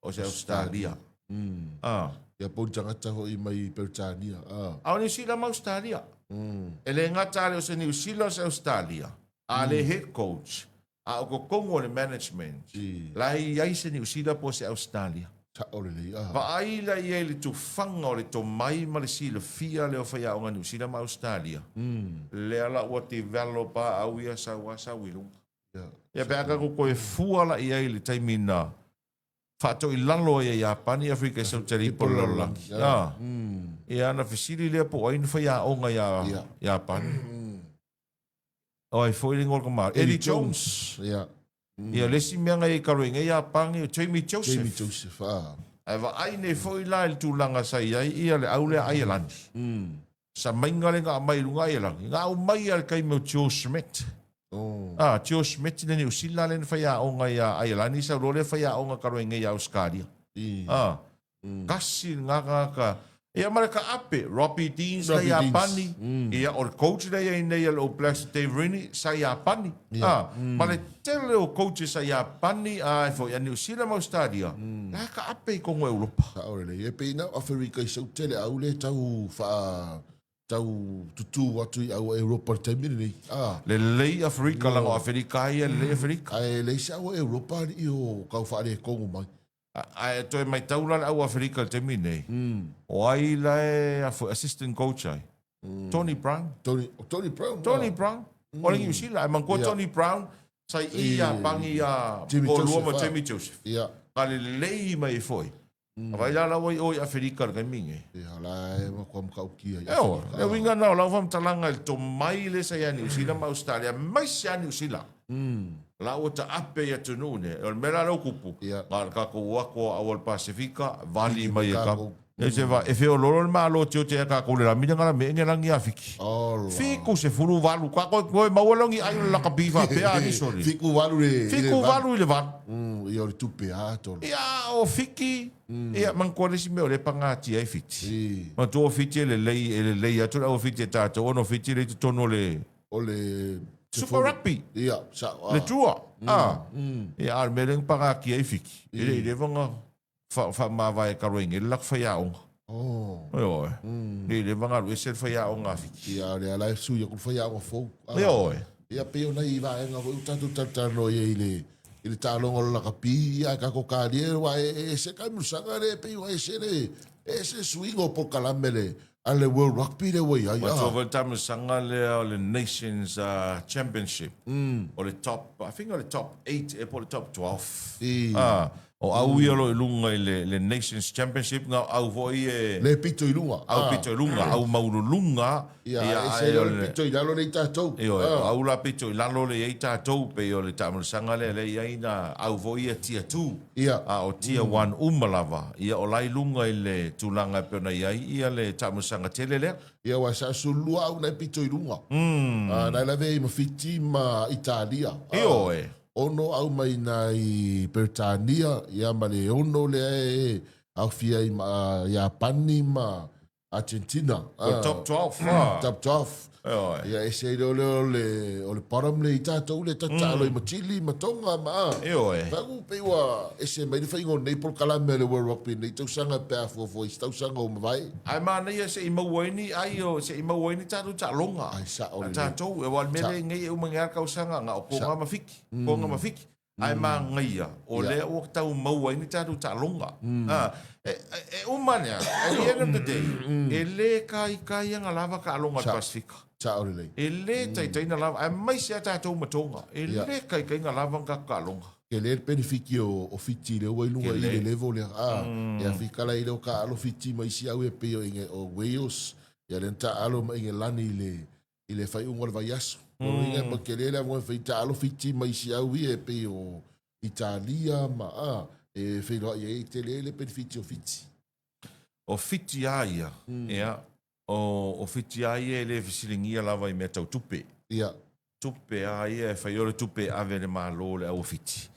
O se Australia. Ia pun tangata ho i mai Peritania. Au New Zealand ma Australia. Ele ngata leo se New Zealand se Australia. A le head coach. A o ko kongo le management. Lai iai se New Zealand po se Australia. Ta ole le. Pa ai la iai le tu whanga o le to mai ma le sila fia leo whaia o ngā New Zealand ma Australia. Le ala ua te velo pa au ia sa wasa wilunga. Ia pe aka ko koe fuala iai le taimina. Whato i lalo ia Japani, Afrika e sautari polo laki. Ia ana fisiri lea po ainu whaia o ngā Japani. Oi, foi ringo ka mar. Eddie Jones. Ia lesi mea ngai karoinga ia pangi o Jamie Joseph. Jamie Joseph, Ai wa ai nei foi la il tūlanga sai ai ia le aule ai lani. Sa mainga le ngā mai lunga ai lani. Ngā au mai al kai meu Joe Schmidt. Joe Schmidt le ni usila le whaia o ngai ai lani sa role whaia o ngā karoinga ia Australia. Kasi ngā ka ia mara ka ape, Robbie Deans sa Japani. Ia o coach na ia nei o Blacks Dave Rini sa Japani. Ma le tele o coach sa Japani ai fo ia New Zealand mo stadia. La ka ape ko ngo Europa. Ka ore le. E pe na Afrika i sau tele au le tau fa tau tutu watu i au Europa temini nei. Le lei Afrika la Afrika ia le Afrika. Ai le sa o Europa i o kau fa le kongo mai. Ai to mai taula au Afrika temine. O ai la assistant coach ai. Tony Brown. Tony Brown. Tony Brown. O le ngi sila man ko Tony Brown sai ia pangi ia o luoma Jamie Joseph. Ia. Kale lei mai foi. Vai la la oi Afrika ka minge. Ia la e ma kom ka ukia. E winga na la vam talanga el to mai le sai New Zealand ma Australia mai sai New Zealand. La o ta ape ia tunune, o mera no kupu. Ngā kako wako awal Pasifika, vali mai e kako. E se va, e feo loro ma lo tio te kako le ramina ngara me ngerangi a fiki. Fiku se furu valu, kako koe mawalongi ayo la kapifa pea ni sori. Fiku valu le. Fiku valu le valu. Ia o le tupe a tolo. Ia o fiki, ia mankore si meo le pangati ai fiti. Ma tu o fiti le lei atu o fiti tato, ono fiti le tono le. O le. Super Rugby. Ia, le tua. Ia ar mereng panga ki ai fiki. Ile vanga fa ma vai karoinga lak fa ya onga. Oi. Ile vanga lu se fa ya onga fiki. Ia le ala su ya ku fa ya fo. Oi. Ia pe ona i va nga vo tatu no ile talongo la kapi ia ka ko kalie wa se ka musanga le pe wa se swingo po kalamele. Ale World Rugby le way ai. But over time sanga le Nations Championship. Or the top, I think or the top 8 or the top 12. O au ia lo lunga le Nations Championship nga au voi le pito i lunga. Au pito i lunga, au mauru lunga. Ia le pito i lalo le tātou. Au la pito i lalo le ei tātou pe o le tāmul sanga le ai na au voi tier 2. Ia. O tier 1 umalava. Ia o lai lunga i le tūlanga pe na ia le tāmul sanga tele le. Ia wa sa sulua au na pito i lunga. Na la vei ma fiti ma Italia. Ono au mai na i Peritania, ia ma le ono le au fia i ma Japani ma Argentina. Top 12. Top 12. Ia e se o le param le i tātou le tatalo i ma Chile, ma Tonga, ma. Whaku pewa e se mai ni whaingo nei pol kalame le World Rugby, nei tausanga pēr fo i tausanga o mawai. Ai mana ia se i mauaini, ai o se i mauaini tātou tālonga. Ai sa o le. Tātou, e wal mele ngai e umangar kausanga ngā o konga mawhiki. Konga mawhiki. Ai ma ngaia, o le o tau mauaini tātou tālonga. E umania, at the end of the day, e le kai anga lava ka alonga Pasifika. E le tai na lava, ai mai se tātou matonga. E le kai nga lava ka alonga. Ke le benefiki o fiti le wai lunga i le levo le e a fika la i leo ka alo fiti mai si au e peo inge o Wales. Ia le nta alo ma inge lani i le fai unga le vai aso. Inge ma ke le mwa fai ta alo fiti mai si au i e peo Italia ma e fai loa i e te le benefiki o fiti. O fiti aia, ea. O fiti aia e le fisilingia lava i mea tau tupe. Ia. Tupe aia e whai ore tupe ave le malo le au fiti.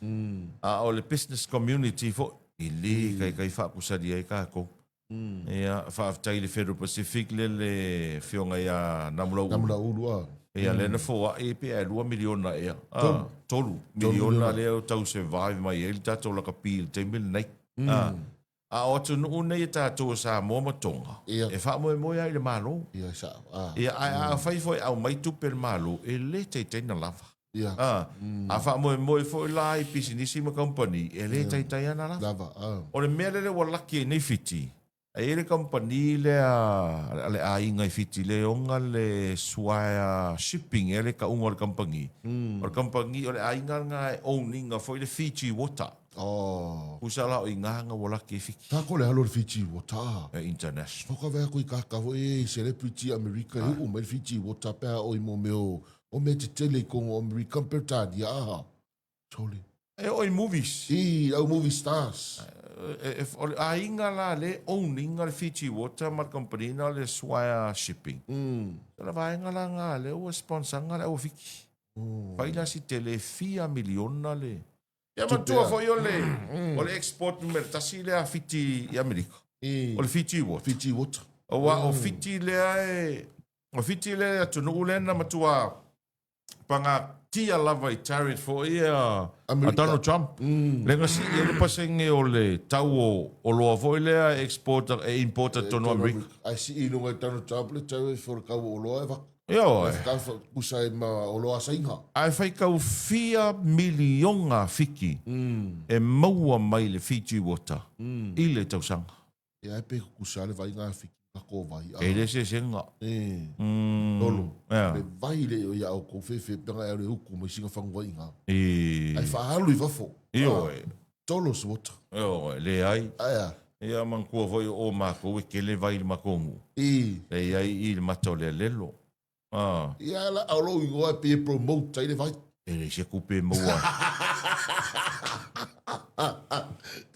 O le business community fo, i le kai whakusari ai kako. Ea, whaaftai le Federal Pacific le fionga ia Namula Ulu. Namula Ulu, Ia lena fo e pe e 2 miliona ia. Tolu miliona le o tau survive mai ele tatou la kapil te mil nei. A o tu no nei tatou sa mo matonga. E fa mo ai le malo. Ia sa. Ia a fai foi au mai tu per malo e le te na lava. A fa mo foi lai pisinisi ma company e le te na lava. O le mele le wala ki nei fiti. E le company le a inga i fiti le onga le Swire Shipping e le ka unga le company. O le company o le a inga nga e owninga foi le Fiji Water. Usala o inga nga wala ki fiki. Ta ko le halo le Fiji Water. International. Foka vea kui kakavo e celebrity America e o me Fiji Water pea o i mo meo o me te tele kongo American pertadi aha. Toli. E o i movies. Au movie stars. A inga la le owning le Fiji Water mar company na le Swire Shipping. La vaenga la nga le o sponsor nga le o fiki. Faila si tele fia miliona le. Ya mantua foi o le export numero tasi le a Fiji i Amerika. O le Fiji Water. Fiji Water. O Fiji le o Fiji le atunu le na matua panga tia lava i tariff for a Donald Trump. Lenga si ele pasenge o le tau o loa foi le exporter e importer tono Amerika. Ai si ino ngai Donald Trump le tariff for kau o loa e wak. Yo. Ka usai ma o loa sainga. Ai fai kau 4 milionga fiki e maua mai le Fiji Water i le tausanga. E ai pe kusale vai ngā fiki. E le se senga. Tolo. Le vai le o ia o ko fefe penga e le uku mai singa whangwa inga. Ai whahalu i wafo. Io e. Tolo se wota. Io e, le ai. Aia. Ia mankua voi o mako e ke le vai le makongu. Le ai i le matau le lelo. Ia la au lo ingoa pe promote tai le vai. E le se kupe maua.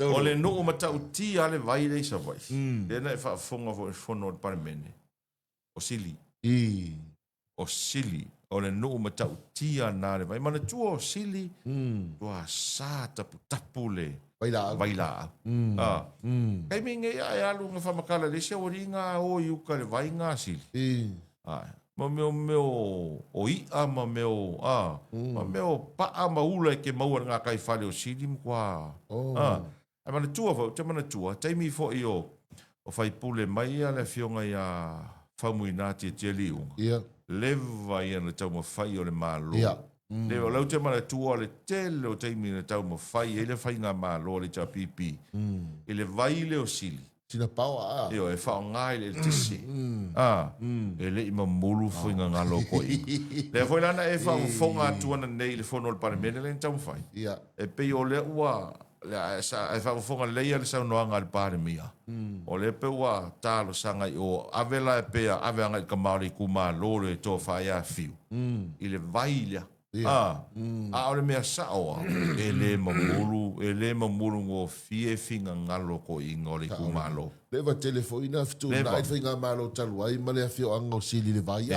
O le no matau ti ale vai le sa vai. Lena e whaafonga vo e whono o paramene. O sili. O sili. O le no matau ti ana le vai. Mana tua o sili. Tua sa tapu le. Vai la. Kai minge e alu nga whamakala le se o ringa o iuka le vai ngā sili. Ma meo o ia ma meo ma meo paa ma ula ke maua ngā kai whale o sili mkwa. Ai mana tua fau, te mana tua, teimi fo i o whai pule mai a le fionga i a whaumui nāti e tia liunga. Lewa i ana tau ma whai o le mālo. Lewa lau te mana tua le tele o teimi na tau ma whai, e le whai ngā mālo le tia pipi. E le vai le o sili. Tina paua Io e whao ngai le tisi. E le ima mulu fwoi ngā loko i. Le fwoi lana e whao whonga tuana nei le whono le paramene le tau whai. E pei o le ua e whaafonga leia le sau noanga le pāre mia. O le pe ua tālo sanga i o avela e pea ave anga i ka maori ku mā loro e tō whae a fiu. I le vailia. A o le mea saoa e le mamuru ngō fie finga ngalo ko i ngore ku mā lo. Lewa telefoina fitu na e whainga mā lo talu ai ma le fio anga o sili le vai.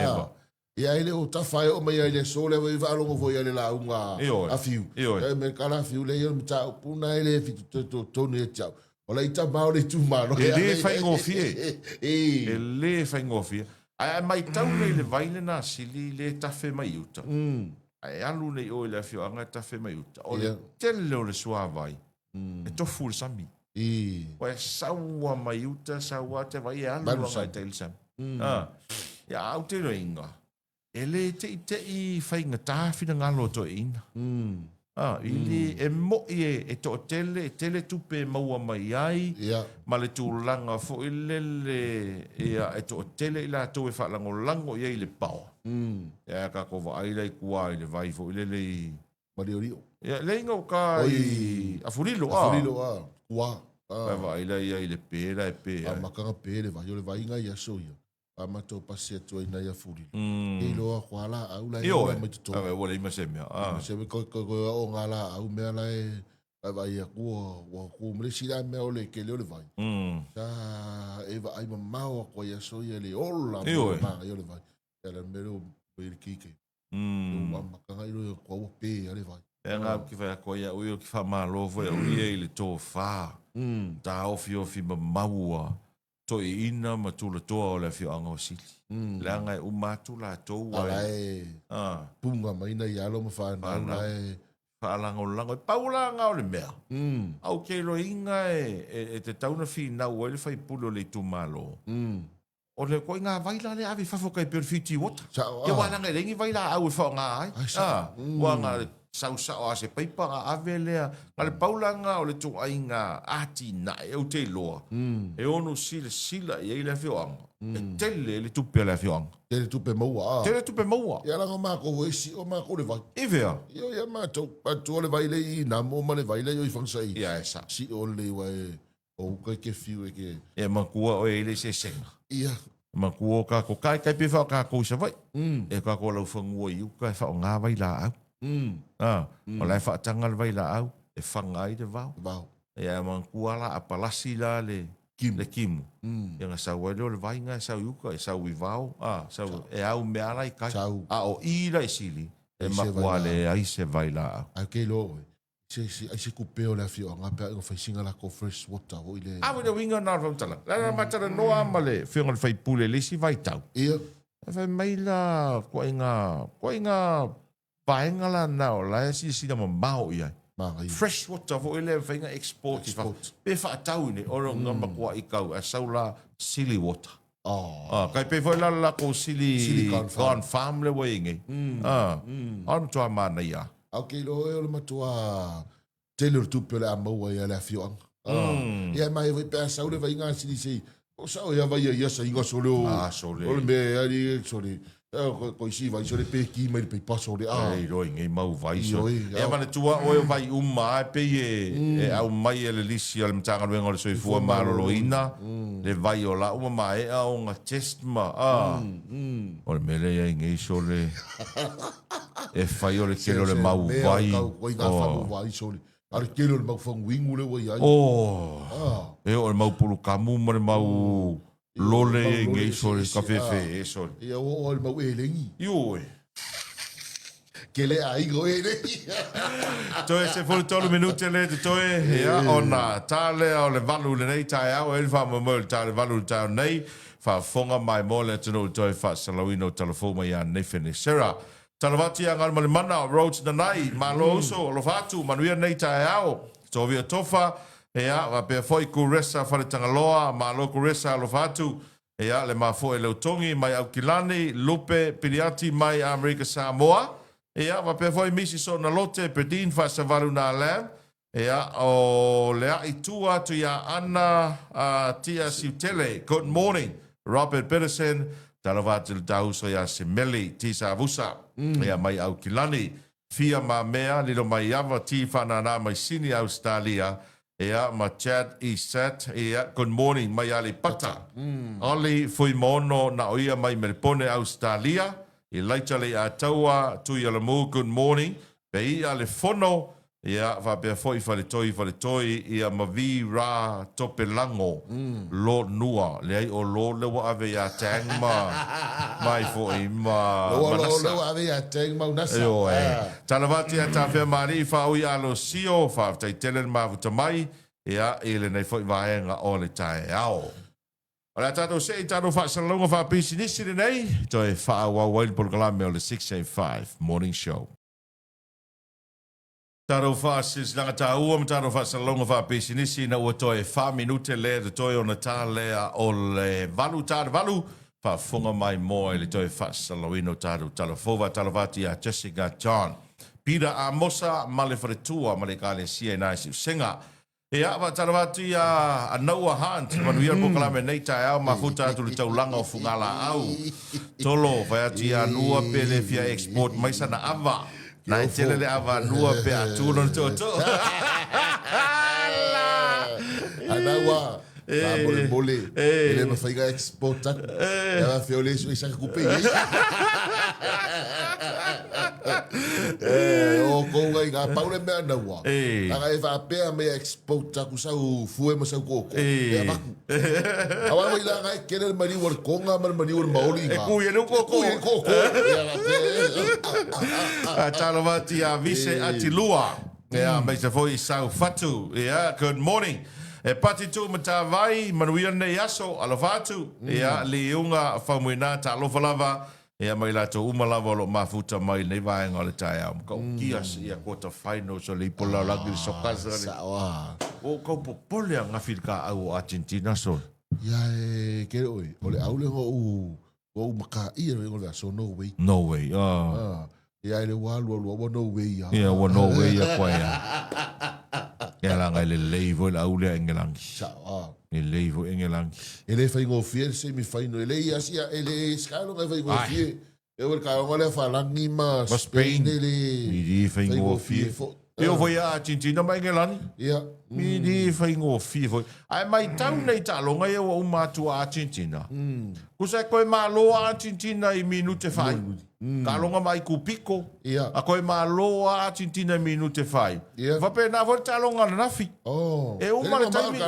Ia ele o tawhai o mai ele so le wai waalongo foi ele la unga a fiu. E me kala fiu le ia mta puna ele fitu tonu e tiau. O la ita mao le tu mano. E le whaingo fie. E le whaingo fie. Ai mai tau le vaile na sili le tafe mai uta. Ai alu nei o le fio anga tafe mai uta. O le tele o le sua vai. E tofu le sami. O e saua mai uta, saua te vai e alu anga te il sami. Ia au te roinga. E le te i whainga tāwhina ngalo to ina. Ili e moi e to tele tupe maua mai ai. Ma le tūlanga fo i lele e to tele i la tō e whaalango lango i le paua. Ia ka kova ailei kua i le vai fo i lele i... Mariorio. Ia le inga o ka i... A furilo Kua. Vai ailei i le pēra e pēra. A makanga pēre vai o le vai inga i aso ia. A mato pasi atua ina ia furilo. E loa kua la au la ia mai tuto. Ia wale ima se mea. Se me koe o ngā la au mea la e vai a kua mre sira mea o le ke leo le vai. Sa e va ai mamao kua ia so ia le ola maa i o le vai. Ia le mero i le kike. Wa makanga ilo ia kua pē a le vai. E ngā ki whai a kua ia ui o ki wha maa lo fwe ui e le tō whā. Tā ofi ma maua. to ina ma tula toa o le fioanga o sili. Langa e umatu la tau ai. Punga mai na ialo ma whanau lai. Whaalanga o langa, paulanga o le mea. Au kei lo inga e te tauna whina ua le whai pulo le tu malo. O le koe ngā vaila le awi whawhakai pio whiti wata. Ke wānanga e rengi vaila au e whao ngā ai. Ua ngā sau a se paipa ngā awe lea. Ngā le paulanga o le tu ai ngā ati na e au te loa. E onu sila i eile whioanga. E tele le tupe le whioanga. Tele tupe maua. Tele tupe maua. Ia langa māko e si o māko le vai. I vea. Ia mātou. Patu o le vai le i nā mōma le vai le i whangsai. Ia e sa. Si o le wai o kai ke fiu e ke. E makua o eile se senga. Ia. Makua o kako kai pe whao kako sa vai. E kako lau whangua i uka e whao ngā vai la au. O lai whaatanga le vai la au. E whangai de vau. Vau. E a makua la a palasi la le kimu. E ngā sau ai leo le vai ngā sau uka e sau i vau. E au mea lai kai. Sau. A o i la i sili. E makua le ai se vai la au. Ai kei loo e. Ai se kupeo le fio ngā pia ngā whaisinga la ko fresh water ho i le. Awe le winga nā rāutala. Lana matara noa ma le whionga le whai pule le si vai tau. Ia. E whai mai la koe ngā paenga la nao la e si na mau i ai. Fresh water ho i le whainga export. Pe wha tau ni oro ngā makua i kau a saula silly water. Kai pe whai la ko silly gone farm le waingi. Anu toa mana ia. Au kei lo e o le matua tele o tupe le a maua i a le a fioanga. Ia mai vai pēr sau le vai ngā sili sei. O sau ia vai ia sa inga sole o. Sole. O le me ari sole. Ko isi vai sole pe ki mai le pe paso le. Ei roi ngai mau vai so. Ia mana tua o e vai uma pe e au mai e le lisi o le mtanga luenga o le soifua marolo ina. Le vai o la uma mai e au ngā test ma. O le mele ia ngai sole. E fai o le kelo le mau vai. Oi ngā whamu vai sole. Are kelo le mau whangu ingu le wai ai. E o le mau pulu kamu ma le mau lole e ngei sole ka fefe e sole. E o le mau e lengi. Ioi. Ke le a igo e lengi. Toe se fulu tolu minute le te toe. Ea o nā tāle o le valu le nei tae au. E le wha mo le tāle valu le tāo nei. Wha fonga mai mo le tino toe wha salawino talafo mai a nefene sera. Talavati a ngā mana o roads na nai, malo oso, lo fatu, manuia nei tae ao. Tovia tofa, ea, wa pia foi ku resa whare tangaloa, malo ku resa lo fatu. Ea, le mafo e leutongi, mai au kilani, lupe, piriati, mai Amerika Samoa. Ea, wa pia foi misi so na lote, pedin fa savaru na lam. Ea, o lea i tua tu ia ana tia siutele. Good morning, Robert Peterson. Talavati le tau so ia se meli tisa vusa. Ea mai au kilani. Fia ma mea lilo mai ava ti whanana mai sini Australia. Ea ma Chad Isat. Ea good morning mai ali pata. Ali fui mono na oia mai Melbourne Australia. I laita le a taua tu ia le mu good morning. Pe ia le fono. Ia va pe foi fa le toi ia ma vi ra tope lango lo nua le ai o lo le wa ave ya tang ma mai foi ma lo ave ya tang ma nasa yo talavati ta fe mari fa o ia lo sio fa tai telen ma vuta mai ia ele nei foi vaenga o le tai ao Ora tato se tato fa salonga fa business nei toi fa wa wa il programma o le 685 morning show Taro fasis langa ta ua taro fasa longa fa pesinisi na ua toe 5 minute le de toe ona ta lea o le valu tar valu fa fonga mai mo le toe fasa loino taro talafova talavati a Jessica John Peter Amosa male fretua male kale sia na si senga e ava talavati a Noah Hunt manuia pokalame nei tai au mafuta tu le taulanga o fungala au tolo vai ati a nua pele fia export mai sana ava Na e tele le awa nua pe a tūno tōtō. Anawa. Ka mole. Ele ma whaiga export taku. Ewa whio le su i saka kupe. O konga i ngā paure mea naua. Aka e whapea mea export taku sau fue ma sau kōko. Ea maku. Awa mai la ngai kere le mani war konga ma le mani war maori ngā. E kui e nu kōko. Kui e kōko. A talavati a vise ati lua. Ea, mai se foi sau fatu. Ea, good morning. E pati tu mata vai manuia nei aso alofatu. Ia liunga famuina ta alofalava. Ia mai la to umalava lo mafuta mai nei vai ngale tai am. Ko kias ia quarter final so le pola lagi sokasa. Sawa. O ko popole nga filka au Argentina so. Ia ke oi. Ole aule o maka ia ngole so no way. No way. Ia ele walu no way. Ia no way ya kwa ya. Ia la ngai le leivo la aule engelangi. Sawa. Le leivo engelangi. Ele fai ngo fiel semi final. Ele ia sia ele skalo ngai fai ngo fiel. Eu ka ngole fa langi ma Spain. ele. Midi fai ngo fiel. Eu vou a Argentina mai ngelani. Ia. Midi fai ngo fiel. Ai mai tau nei talo ngai o umatu a Argentina. Kusa koe malo a Argentina I minute fai. Kalonga mai ku pico. Ia. A koe malo a Argentina minute fai. Va pe na vo talonga na fi. Oh. E uma le taimi.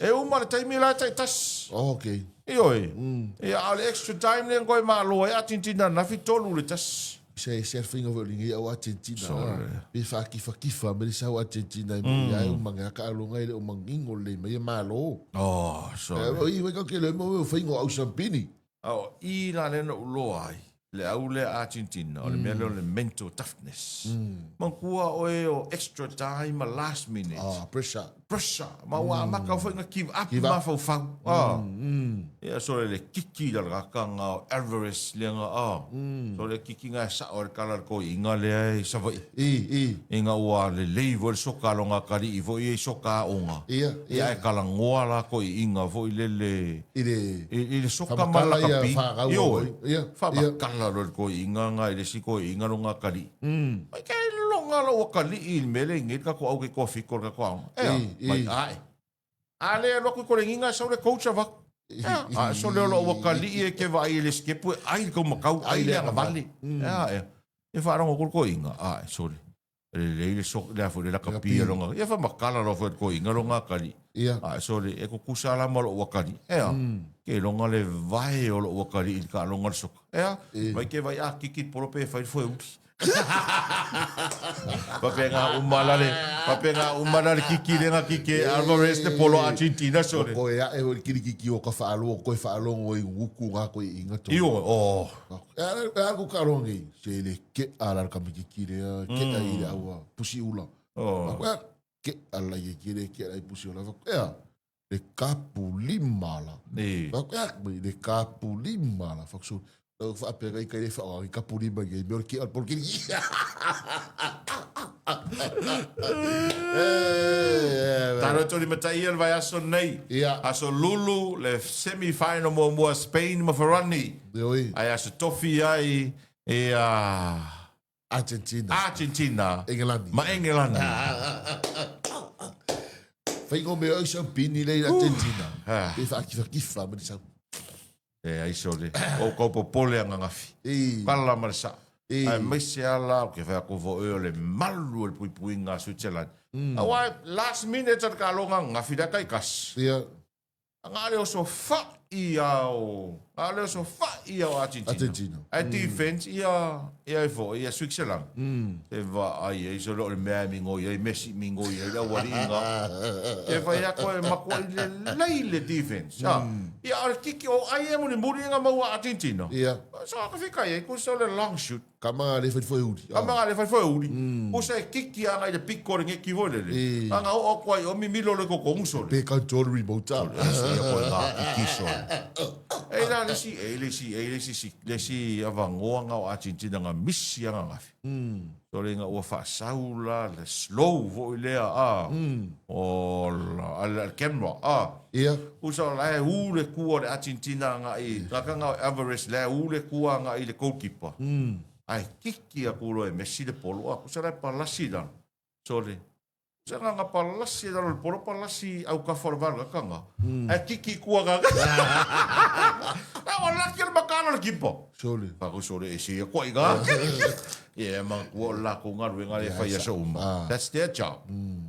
E E uma le taimi la tai tas. okay. Ioi. E al extra time le koe malo a Argentina na fi tolu le tas. Se surfing over lingi o Argentina. Pe fa kifa me sa o Argentina me ai o manga ka longa ile o mangingo le me malo. Oh, sorry. E we ka ke le mo fingo au sampini. Oh, I la le no loai. Le au le Argentina, o le mea leo le mental toughness. Mankua oe o extra time, last minute. Pressure. Pressure. Ma wa maka o whainga give up, ma fau fau. Ia, so le kiki la rakanga o Alvarez leanga. So le kiki ngai sa o le kalar ko inga le ai savai. Inga ua le leivo le soka longa kari I vo I soka onga. Ia. Ia e kalangoa la ko inga vo I le I le soka Whamakaia malakapi. whakau. Ia. Whamakala lo ko inga nga I le siko inga ronga kari. Mai kai longa lo o kari I le mele ngit ka ko au ke kofi ko ka ko. Mai ai. Ale lo ko le inga sa le coach va. So le lo o kari e ke vai le skepu ai ko makau ai le ngavali. E wharongo ko inga. Sorry. Le sok le fo le kapi longa. E whamakala lo fo ko inga ronga kari. Ia. Sorry, e ko kusala malo o kari. Ke longa le vai o lo kari I ka longa sok. Mai ke vai kiki polo pe fai foi uti. Papenga umala le kiki le nga kiki Alvarez te polo Argentina sorry. Ko ia e o kiki o ka faalo ko faalo o I wuku nga ko inga to. Io Era ko karongi se le ke ala ka kiki le ke ai le au pusi ula. Ke ala ye kire ke ai pusi ula. Le kapu limala. Le kapu limala. Fakso. Fa pega I kai fa I kapu lima ge me ke al porque Taro tori matai vai aso nei. Aso lulu le semi-final mo Spain mo Ferrani. Ai aso tofi ai e Argentina. Engelandi. Ma Engelandi. Fai go me o champini le Argentina. E fa kifa me sa. Ai sole. O ko popole anga ngafi. Kala marsa. Ai mese ala ke fa ko vo le malu le pui nga Switzerland. Awa last minute ka longa ngafi da kai kas. Ia. Ngale o so fa iao. Ale o so fa iao Argentina. Ai defense ia fo ia Switzerland. E va ai e so le mea mingo ia Messi mingo ia la wali nga. E va ia ko ma ko le defense. Ia al kiki o ai e mo ni muri nga mo Argentina. Ia. So ka fika ia ko so le long shoot. Kama le foi udi. Kama le foi udi. Ko se kiki anga le pico nge ki vole le. Anga o ko o mi milo le ko so. Pe control remote. Ia ko nga ki so. Lesi avangoa nga o Argentina nga misi nga ngafi. So le nga ua whaasaula, le slow vo I lea o la camera Ia. Usa la le kua le Argentina nga I kaka nga Alvarez le le kua nga I le goalkeeper. Ai kiki a kulo e Messi le polo kusa le palasi dan. So le Sa nga palasi dan le polo palasi au ka forvar ka nga. Ai kiki kua nga. Wala kil makano le kipo. Sole. Ako sore e siya ko iga. Yeah, ma ko la ko nga ruenga le fai so uma. That's their job.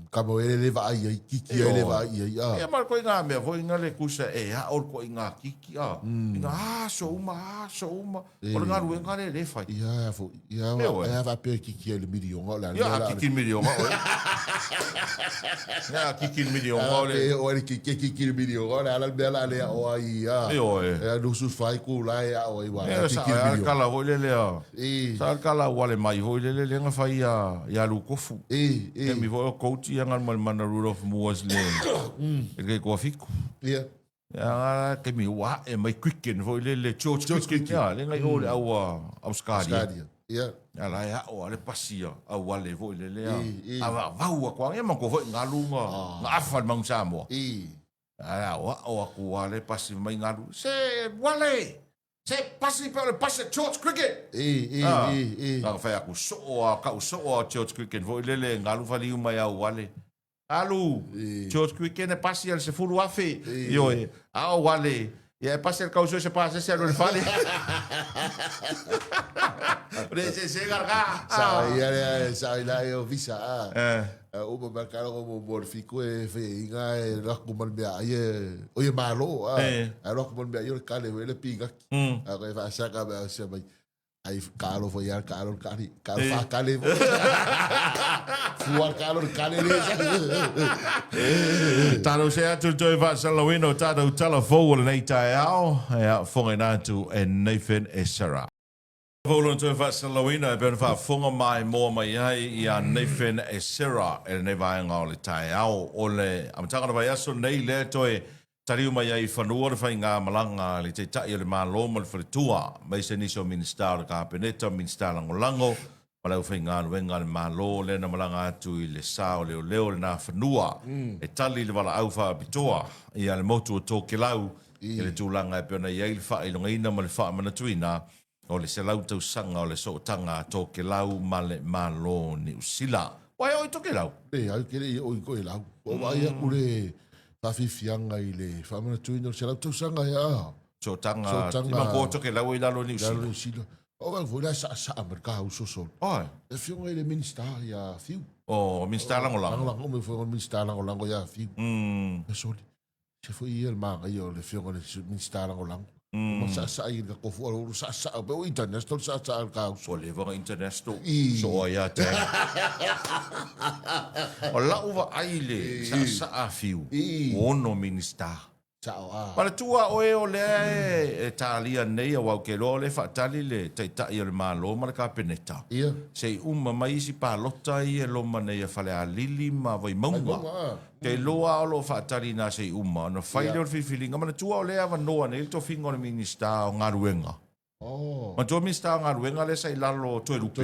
Ka mo ele va ai kiki ele va ai. Yeah, ma ko nga me vo nga le kusa a or ko nga kiki a. Nga so uma. Ko nga ruenga le fai. Yeah, fo. Yeah, va pe kiki ele milion la. Yeah, kiki milion. Yeah, kiki milion le. O ele kiki milion la la bela le o ai. Yeah, no sus fai ku la ya o ai wa. Kiki milion. Kala vo le le. Sa kala wale mai vo le nga fai ya lu kofu. Mi vo coach yang al mana Rudolph Mosley. Ke ko fiku. Yeah. Ya ke mi wa e mai quicken vo le George quicken ya le ngai o le au Scadia. Yeah. Ala ya o le pasia au wale vo le ava va kwa ya man ko vo ngalu nga afal mang samo. Ala o ku wale pasi mai ngalu. Se wale. Se pasi pe le pasi George Cricket. Ka fa ku so George Cricket vo le ngalu vali mai au wale. Alu, George Cricket ne pasi al se fulu afe. Yo au wale. Ya pasi el causo se pasa se lo fale. Se garga. Sa ila yo visa. O mo mercado como morfico e fe inga la como me aye. Oye malo. Lo como me aye kale le pinga. Agora vai sacar vai se vai. Aí Carlos foi ar Carlos fa kale. Fuar Carlos kale. Tano se atu toi va salawino tano telefone nei tai ao. Ja, fonga tu en Nathan Essera. Volon toi va salawino ben va fonga mai mo mai ai ia Nathan Essera e nei vai ngau le tai ao ole am tanga vai aso nei le toi tariu mai ai whanua fai ngā malanga le te tai o le mālo ma le wharitua mai se niso minister ka peneta minister langolango ma lau fai ngā ruenga le mālo le na malanga atu i le sao leo le nā whanua e tali le wala au wha pitoa i a le motu o tō ke lau i le tūlanga e peona i ai le wha ilonga ina ma le wha manatuina o le se lau tau sanga o le sootanga tō ke lau ma le mālo ni usila. Wai oi tō ke lau? Au kere i oi koe lau. O wai aku le fianga i le whamana tuina se lau tausanga ia. So tanga, ima ko toke lau i lalo ni usila. O wal voila sa Amerika au sosol. Oi. E fianga i le minista ia fiu. O minista langolango. Langolango me fianga minista langolango ia fiu. E soli. Se foi i el manga i o le fianga le minista langolango. Ma sa i le kofu alo sa be o international sa al ka so le vanga international. So ia te. O la uva aile sa a fiu. Ono minista. Para tua oe o le e talia nei o au ke lo le fatali le te tai o le malo ma ka peneta. Se mai si palota i e loma nei e fale a lili ma vai maunga. Ke loa o lo fatali na se no faile o fifilinga ma tua o le ava noa nei to fingo le minista o ngaruenga. Ma to minista o ngaruenga le sai lalo to lupe.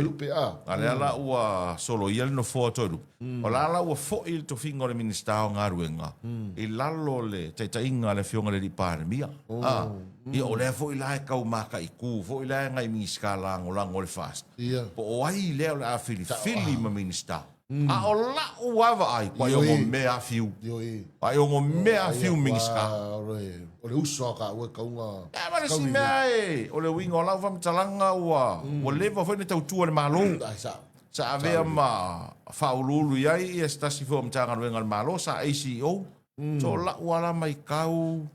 Ale ala ua solo i no fo to lupe. O la ua fo il to fingo le minista o ngaruenga. I lalo le te tainga le fionga le ripare mia. I o le fo i la e kau maka i ku, fo i la ngai minista lango le fast. Po o ai leo le a fili ma minista. A o la uava ai, kwa yongo mea fiu. Pa yongo mea fiu minista. O le uso ka ua kaunga. Mara si mea e, o le wingo lau whamtalanga ua. O lewa whene tau tua le malo. Sa avea ma whaululu iai, i estasi fo mtanga ruenga le malo, sa ACO. So la uala mai kau.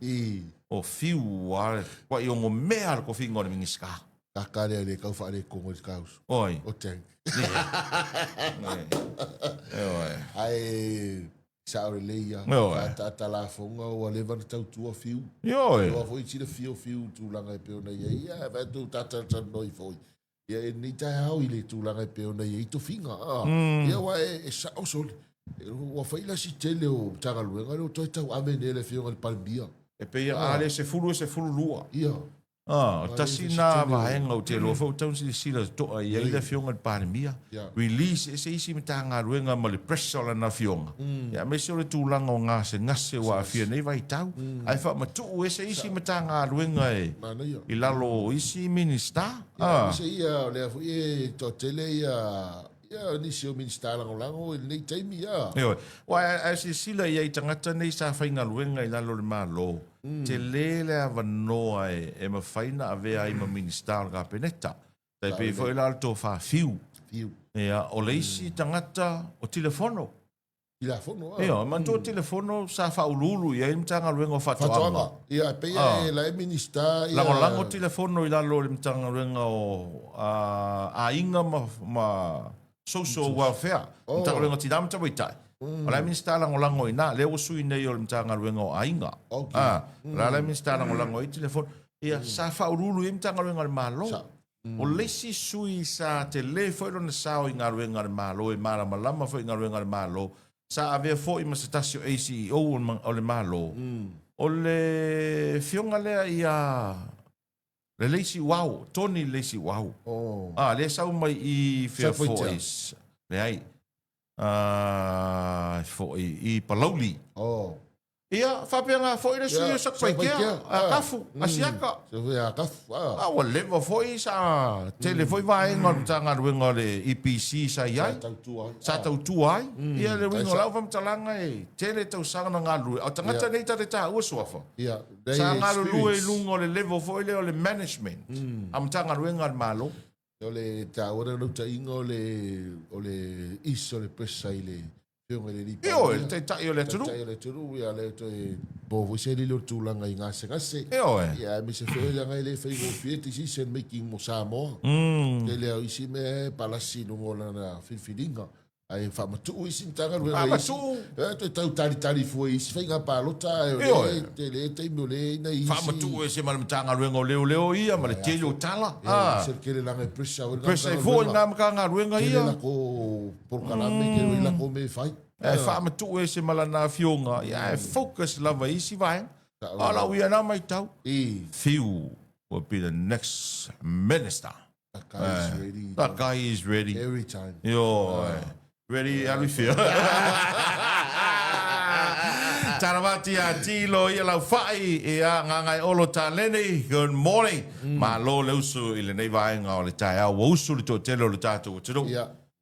O fiu wale, kwa yongo mea ko fingo le minista. Kakare le kau whaare kongo le kaus. Oi. O teng. Ai saure leia ta la fonga o le van tau tua fiu o foi tira fiu tu langa e peona ia va tu tata noi foi ia ni ta au ile tu langa e peona ia to finga ia wa e sa o sol o foi la si tele o tanga luenga o to tau amene le fiu al palbia e pe ale se fulu lua ia tasina vaenga o te lo fo tau si la to ia le fionga de pandemia release se isi mitanga ruenga ma le pressure na fionga ya me se le tulanga o ngase wa fia nei vai tau ai fa ma tu se isi mitanga ruenga i lalo isi minister se ia le fo e to tele ia ni se o minister lango nei taimi ia wa si sila ia tangata nei sa fainga ruenga i lalo le malo te lele avanoa e ma faina avea i ma minister ka peneta. Tai pe foi la alto fa fiu. Ia, o leisi tangata o telefono. Telefono. Ia, mantua telefono sa whaululu ia imtanga luenga o whatoanga. Ia, peia e la minista. Lango telefono i lalo imtanga luenga o a inga ma social welfare. Imtanga luenga tidam tabu itai. O la minista lango ina, leo sui nei o imtanga luenga o a inga. La minista lango i telefono. Ia, sa whaululu imtanga luenga le malo. O lesi sui sa te le foi na sao i ngā ruenga le malo, i mara malama foi i ngā ruenga le malo, sa avea foi ma se tasio ACO o le malo. O le fionga lea ia le leisi wau, Tony leisi wau. Le sau mai i fia foi, le ai, foi i Palauli. Ia, whapeanga foi le sui o sakpaikea, a kafu, a siaka. A kafu, wa lewa foi sa tele foi vai ngon tanga ruenga le EPC sa iai. Sa tau tuai. Ia le wingo lau fam talanga e tele tau sanga na ngalu. O tangata nei ta ta ua suafa. Ia. Sa ngalu e lungo le level foi le o le management. Am tanga ruenga malo. O le ta ora no ta ingo le iso le presa ile. Io, te tai o le turu. Tai o le turu, ia le to e bovo se le lo tulanga i ngase. Ia, mi se fele nga ile fei go fieti si sen making mo Samoa. Te le au isi me palasi no ngola na fifilinga. Ai fa matu isi tanga ru. Matu. Te tau tari foi isi fei nga palota te le te mo le na isi. Fa matu isi mal tanga ruenga leo ia ma le telo tala. Se kele la pressa. Pressa foi na mkanga ruenga ia. La ko por kalame ke la ko me fai. Fa matu isi mal na fionga. Ia focus lava isi vai. Ala we na mai tau. Few will be the next minister. That guy is ready. Every time. Yo. Ready, how do we feel? Tarawati a tilo i lau whai e a ngangai olo tā lene. Good morning. Ma lo leusu i le nei vaenga o le tai au wausu le tō telo le tātou o tiro.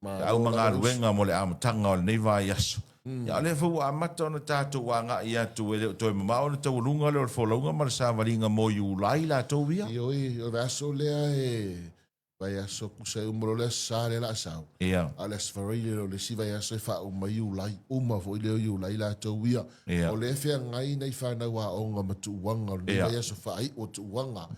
Au mga ruenga mo le amatanga o le nei vai aso. Ia le fu a mata o na tātou a ngā i atu e leo toi mamao le tau lunga leo le wholaunga ma le sāwaringa mo i ulai la tau via. Ioi, o raso lea e... vai aso kusa umro le sale la sao. Ia. Ale sfarele le si vai aso fa o mai ulai, uma fo le ulai la to wia. O le fe ngai nei fa na wa o nga matu wanga le vai aso fa ai o tu wanga.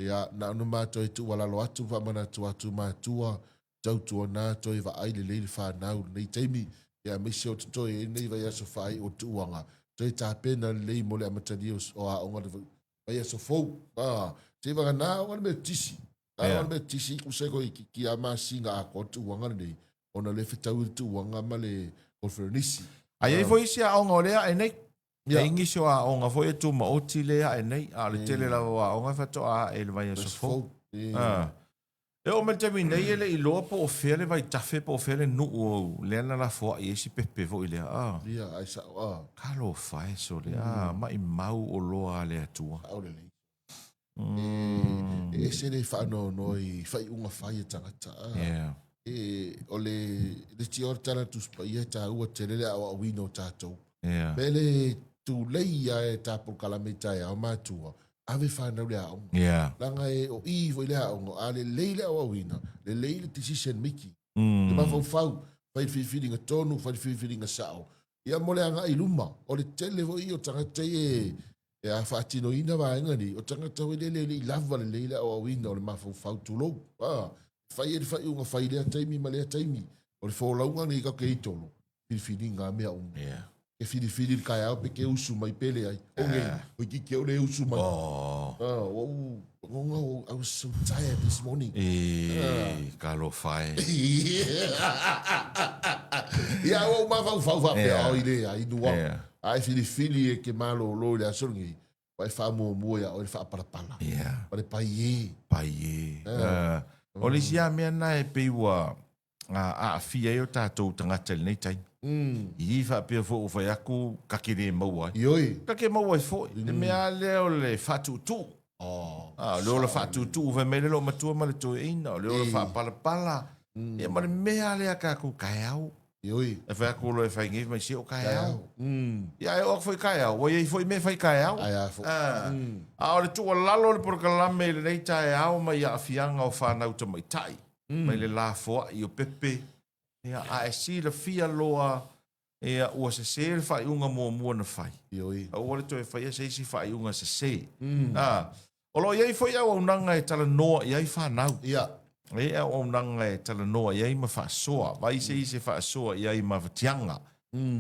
Ia na no ma to tu wala lo atu fa mana tu atu ma tua tau tu na to va ai le fa na nei taimi. Ia me se o to nei vai aso fa ai o tu wanga. To ta pena le mo le matadios o a o nga vai aso fo. Te va na o me tisi. Awan me tisi kusego ki ama singa ako tu wanga nei ona le fitau tu wanga male konfernisi ai foi sia onga le ai nei ingi so a onga foi tu ma oti le ai nei a le tele la wa onga fato a ele vai so fo e o me te nei ele i lo po fele vai tafe po fele no le na la fo e si pepe vo ile ia ai sa kalo fai so le mai mau o lo ale atua e se le fa no i fai unga fai tangata o le ti ortara tu spaia ta ua tele a wino tato bele tu leia e ta por calamita e o matua ave fa no le au langa e o i vo le au ale leile o wina le leile ti sisen miki le ma fau fai feeling tonu fai feeling sao ia mole anga iluma o le tele vo i o tangata e a whaatino ina waenga ni, o tangata wele le lava le leila o awina o le mafau fautulou. Whai e whai unga whai lea taimi ma lea taimi. O le whaolaunga ni ka ke itolo. Whiwhini ngā mea unga. E whiwhini kai au pe ke usu mai pele ai. Onge, o ki ke ole usu mai. I was so tired this morning. Ka lo whai. Ia o mafau whauwhape au i lea, i nuwa. Ai fili e ke malo lo le asungi vai fa mo ya o fa para pala para pai o le sia me na e pe wa a fia yo tato tangata nei tai i fa pe fo fa yaku ka ke le mo wa ka ke mo wa fo le me ale o le fatu tu le fatu tu va me le lo matua ma le to ina le fa pala e ma me ale ka ku kaiau Ioi. E whai kolo e whai ngiv mai si o kai au. Ia e ok whai kai au. Wai e whai me whai kai au. Ai a fo. A ore tua lalo le por kalame le nei tae au mai a fianga o whanau ta mai tai. mai le la foa i o pepe ia a e si la fia loa ia ua se le fai unga mua na fai a ua le toi fai se si fai unga se o lo iai foi au nanga e tala noa iai whanau ia au nanga e tala noa iai ma whaasoa vai se isi whaasoa iai ma vatianga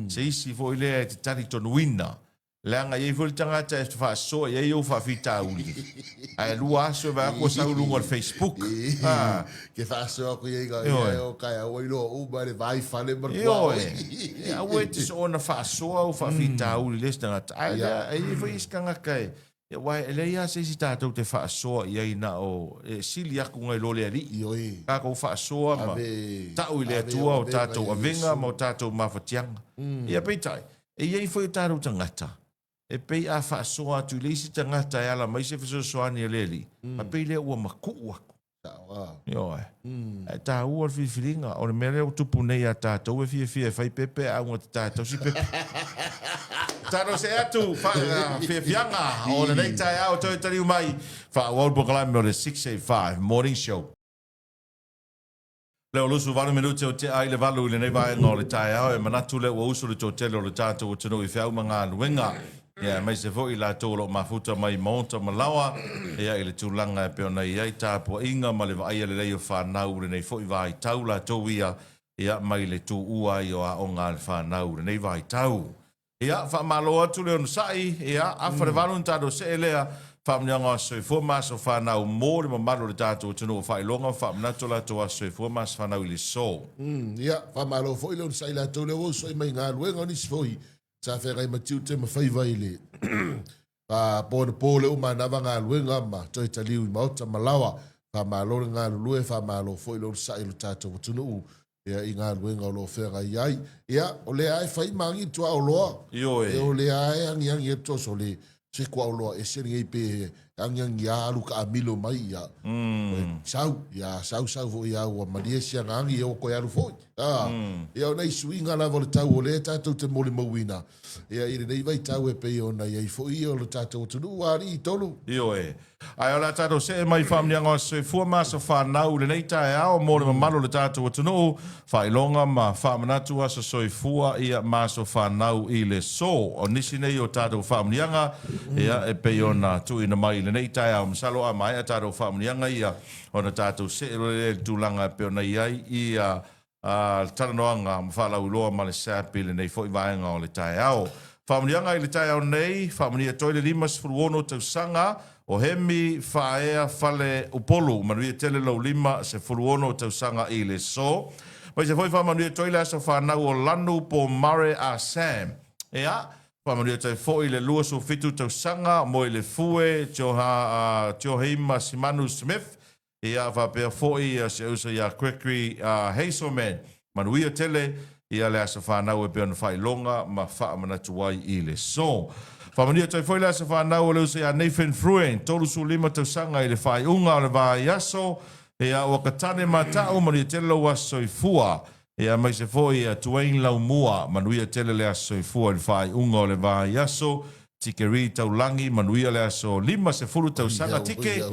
se isi foi le te tari tonuina leanga iai foi tangata e whaasoa iai au whaafita uli ai lua aso va ko saulunga Facebook ke whaasoa ko iai ga iai o kai au ilo uba le vai fale markua ia ue te so na whaasoa au whaafita uli les tangata ai foi iskanga kai ia wai ele ia se si tātou te whaasoa iai na o sili aku ngai lole ali ka kou whaasoa ma tau i le atua o tātou avenga ma o tātou mawhatianga ia peitai iai foi tātou tangata e pei a whaasoa atu leisi tangata e ala mai se whasosoani e leli a pei lea ua maku aku e tā ua whiwhiringa o le mele o tupu nei a tātou e fia whai pepe a unga te tātou si pepe tano se atu whiwhianga o le nei tai au toi tari umai wha World Book Lime o le 685 Morning Show leo lusu valu minute o te ai le valu le nei vai ngā le tai au e manatu le ua usu le tō tele o le tātou o tunu I whiau mga luenga ia mai se foi la tolo mafuta mai monta malawa ia ile tulanga e peona ia tapo inga ma le vai le leo fa nau le nei foi vai tau la toia ia mai le tu ua i o a onga le fa nau le nei vai tau ia fa malo atu le on sai ia a fa valu tado se lea fa mnyanga so fo mas o fa nau mo le malo le tato tunu fa longa fa mnato la to so fo mas fa nau le so ia fa malo foi le on sai la tolo o so mai nga luenga ni foi sa fe gai matiu te mawhai vai le. Pa pōle o manava ngā luenga ma toi taliu I mauta malawa. Pa malore ngā lulue, pa malo foi lo sa ilo tātou tunu u. Ia I ngā luenga o lo whenga iai. Ia, o le ai whai mangi tua o loa. E o le ai angi e tos o le se kua o loa. E seri ngei pe angi a alu ka amilo mai ia. Sau, ia sau fo ia ua maliesia ngangi e o koe alu foi. Ia o nei suinga la vole tau o le tātou te mole mauina. Ia ire nei vai tau e pei o nei ei fo ia o le tātou tunu wari I tolu. Io e. Ai o la tātou se mai whamnianga o se fua masa whanau le nei tae ao mōre mamalo le tātou tunu whailonga ma whamanatu asa soi fua ia masa whanau I le so. O nisi nei o tātou whamnianga ia e pei o na tuina mai le nei tae ao masalo a mai a tātou whamnianga ia o na tātou se le tūlanga peo na iai ia taranoanga mawhala uloa ma le sapi le nei foi vaenga o le tae ao. Whamunianga I le tae ao nei, whamunia toile limas furuono tau sanga o hemi whaea fale upolu, manuia tele lau lima se furuono tau sanga I le so. Mai se foi whamanuia toile asa whanau o lanu po mare a Sam. Ea, whamanuia tai foi le lua so fitu tau sanga mo I le fue Tiohima Simanu Smith. Ia va pe foi se usa ia Quickly Hazelman manuia tele ia le asa whanau e pe ona whai longa ma wha manatu ai I le so. Whamania tai foi le asa whanau le usa ia Nathan Fruen tolu su lima tau sanga I le whai unga o le vai aso ia o katane matau manuia tele lau aso I fua ia mai se foi ia tuain lau mua manuia tele le aso I fua le whai unga o le vai aso tikeri tau langi manuia le aso lima se fulu tau sanga tike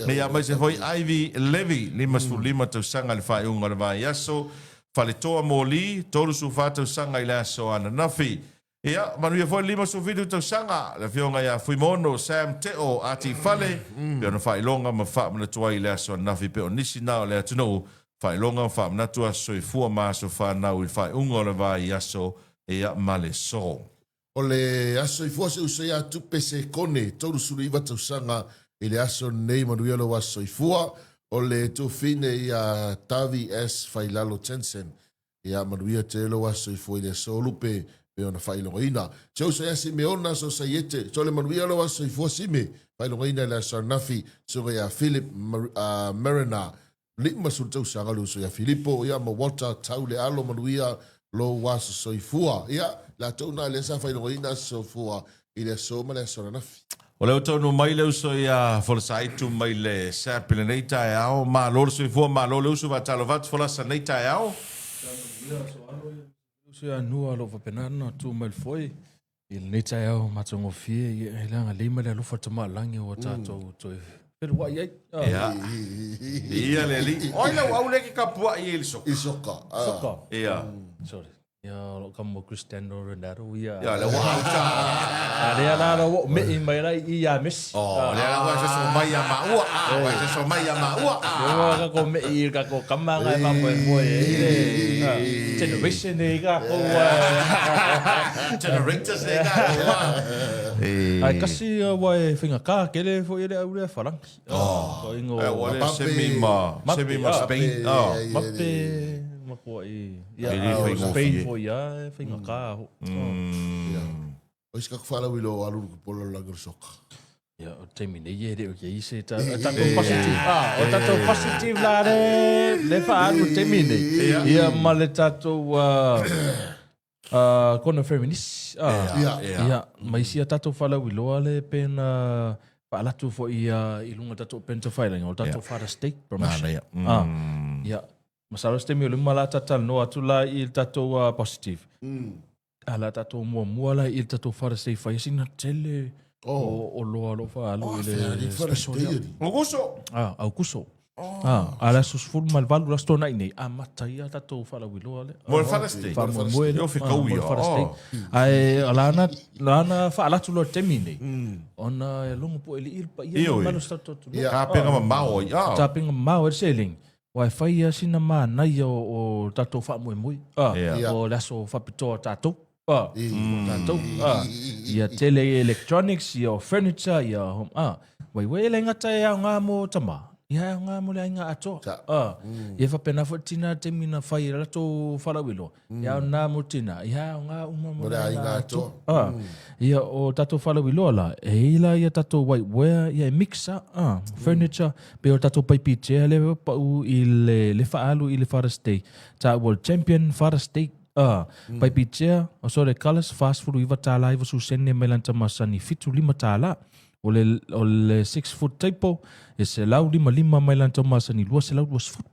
ia mai se foi Ivy Levy lima se fulu lima tau sanga le whai unga le vai aso fale toa moli tolu su fa tau sanga I le aso ananafi ia manuia foi lima su vidu tau sanga le fionga ia Fuimono Sam Teo ati fale pe ona whai longa ma wha mana tua I le aso ananafi pe o nisi nao le atunu whai longa wha mana tua so I fua maaso whanau I whai unga le vai aso ia male so. O le aso I fua se usai atu pese kone, tolu suru iwa tau sanga I le aso nei manuia lo aso I fua, o le tu fine I a Tavi S. Failalo Tensen, I a manuia te lo aso I fua I le aso lupe pe ona failonga ina. Te usai asi me ona so sayete, so le manuia lo aso I fua sime, failonga ina le aso nafi, so ia Philip Marina, lima su tau sanga lo so ia Filippo, ia ma Walter tau le alo manuia lo waso so I fua, ia la tona le sa faino ina so fua I le so ma le so na o le tonu mai le so ia for site to mai le sapile nei tai ao ma lo so fua ma lo uso va talo vat for sa nei tai ao so ia nu alo va penana tu mai foi il nei tai ao ma tongo fie ia langa le ma le lo fa tama langi o tato to Pero wa ia. Ia. Ia le li. Oi la au le ke kapua i le soka. I soka. Soka. Ia. Sorry. Ya lo kamo Cristiano Ronaldo ia. Ia le wa au cha. Ada la lo me i mai lai ia Messi. Oh, le la wa se so mai ya maua. Wa se so mai ya maua. Yo ka ko me i ka ko kamanga ma mo generation e ka ko Generators le ka. ai kasi wa finga ka kele fo ile au le falang. Oh, ingo wa le semi ma Spain. Oh, mape ko i ya Spain fo ya finga ka. O iska ka whala wilo alu ko polo lagar soka. Ya, o temi nei e reo kia ise tato positive. O tato positive la le whaaru temi nei. Ia ma le tato kona feminist. Ia, ma isia tato whala wiloa le pena whaalatu fo i lunga tato penta whailanga. O tato whara state promotion. Ia, masaro temi o lima la tatal no atu la i tato positive. Ala tato mua la i tato whara state whaisina tele... O loa lo fa alu ile special. Augusto. Au kuso. Ala sus full mal valu rasto na ini. Matai ata to fa la wilo ale. Mo fareste. Mo yo fica o yo. Ai lana fa ala tu lo temine. Ona longo po ele il pa ia malo sta to. Ka penga mau ya. Ta penga mau selling. Wi-Fi ia sina ma na o tato fa mo. O laso fa pito tato. Ia tele electronics, ia furniture, ia home. Wai le ngata ia ngā mo tama. Ia ngā mo le inga ato. Ia whapena tina te mina whai rato wharawilo. Ia ngā mo tina. Ia ngā uma mo le inga ato. Ia o tato wharawilo la. E ila ia tato whiteware, ia mixa. Furniture. Pe o tato paipi chair le pau i le whaalu i le wharastei. Ta world champion wharastei. Pai pichea, o sore colors fast food iwa tala iwa su sene melanta masani fitu lima tala. O le 6 foot taipo, e se lau lima melanta masani lua se lau lua foot.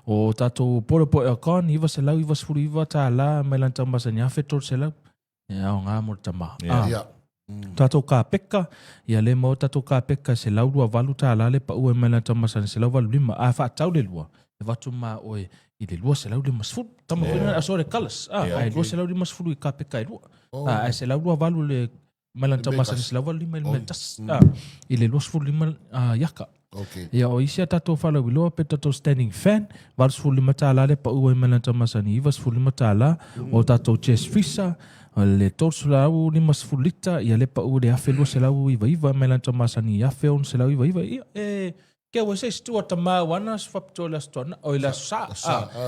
O tato poro e akon, iwa se lau iwa sfuru iwa tala melanta masani afetor se lau. E au ngā mortama. Tato ka peka, ia le mo tato ka peka se lau lua valu tala le pa ue melanta masani se lau valu lima. A wha tau le lua. E watu ma oe. I le lua se lau le masfuru. Tama whina a sore colors. Ai lua se lau le masfuru I ka peka I lua. Ai se lau lua valu le malanta masani se lau valu lima il meltas. I le lua sfuru lima yaka. Ia o isia tato whala wiloa pe tato standing fan. Valu sfuru lima tala le pa ua I malanta masani. Iwa sfuru lima tala. O tato chest fisa. Le torso lau lima sfuru lita. Ia le pa ua le afe lua se lau iwa malanta masani. Afe on se lau iwa. Ia Kia wa se stua tama wana sfapto la stona o la sa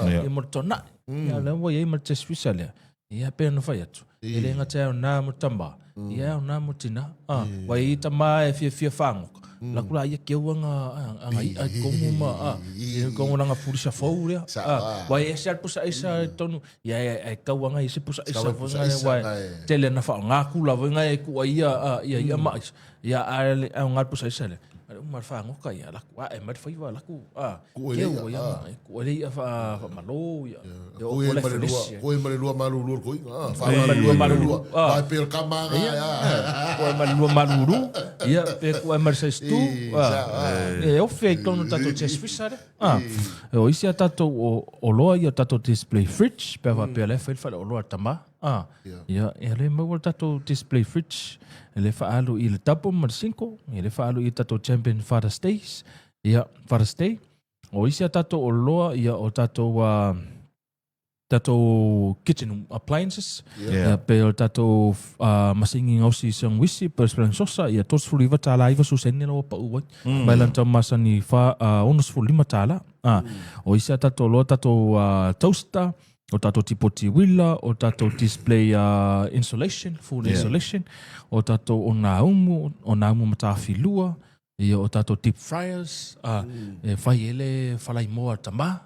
e mortona ya la wa ye mate special ya pe no fa yatu ele ngata na mutamba ya na mutina wa I tama e fia fango la kula ia ke wanga ai komu ma komu nga pulisa fouria wa ye se pusa isa tonu ya ai kawanga ise pusa isa wa tele na fa nga kula nga e ku ia ma ya ai nga pusa isa Umar fango ka ia laku e mar fai wa laku ke o ia ko le ia fa malo ia o le lua malu ko fa malu vai per kamanga ko malu malu ia pe ko mar se stu e o fe kono tato chest fisare o isia tato o loa ia tato display fridge pe va pe le fa o loa tama ia le mo tato display fridge ele faalu I le tapo mar 5 ele faalu I tato champion Father Stays ia Father Stay o isia tato o loa ia o tato kitchen appliances ia pe o tato masingi ngausi sang wisi per sprang sosa ia tos fuli va tala iva susene lo pa uai bailanta masani fa onus fuli matala o isia tato lo tato toaster o tato tipoti wila, o tato display insulation, full insulation, o tato o naumu matawhilua, o tato deep fryers, whai ele whalai moa tama,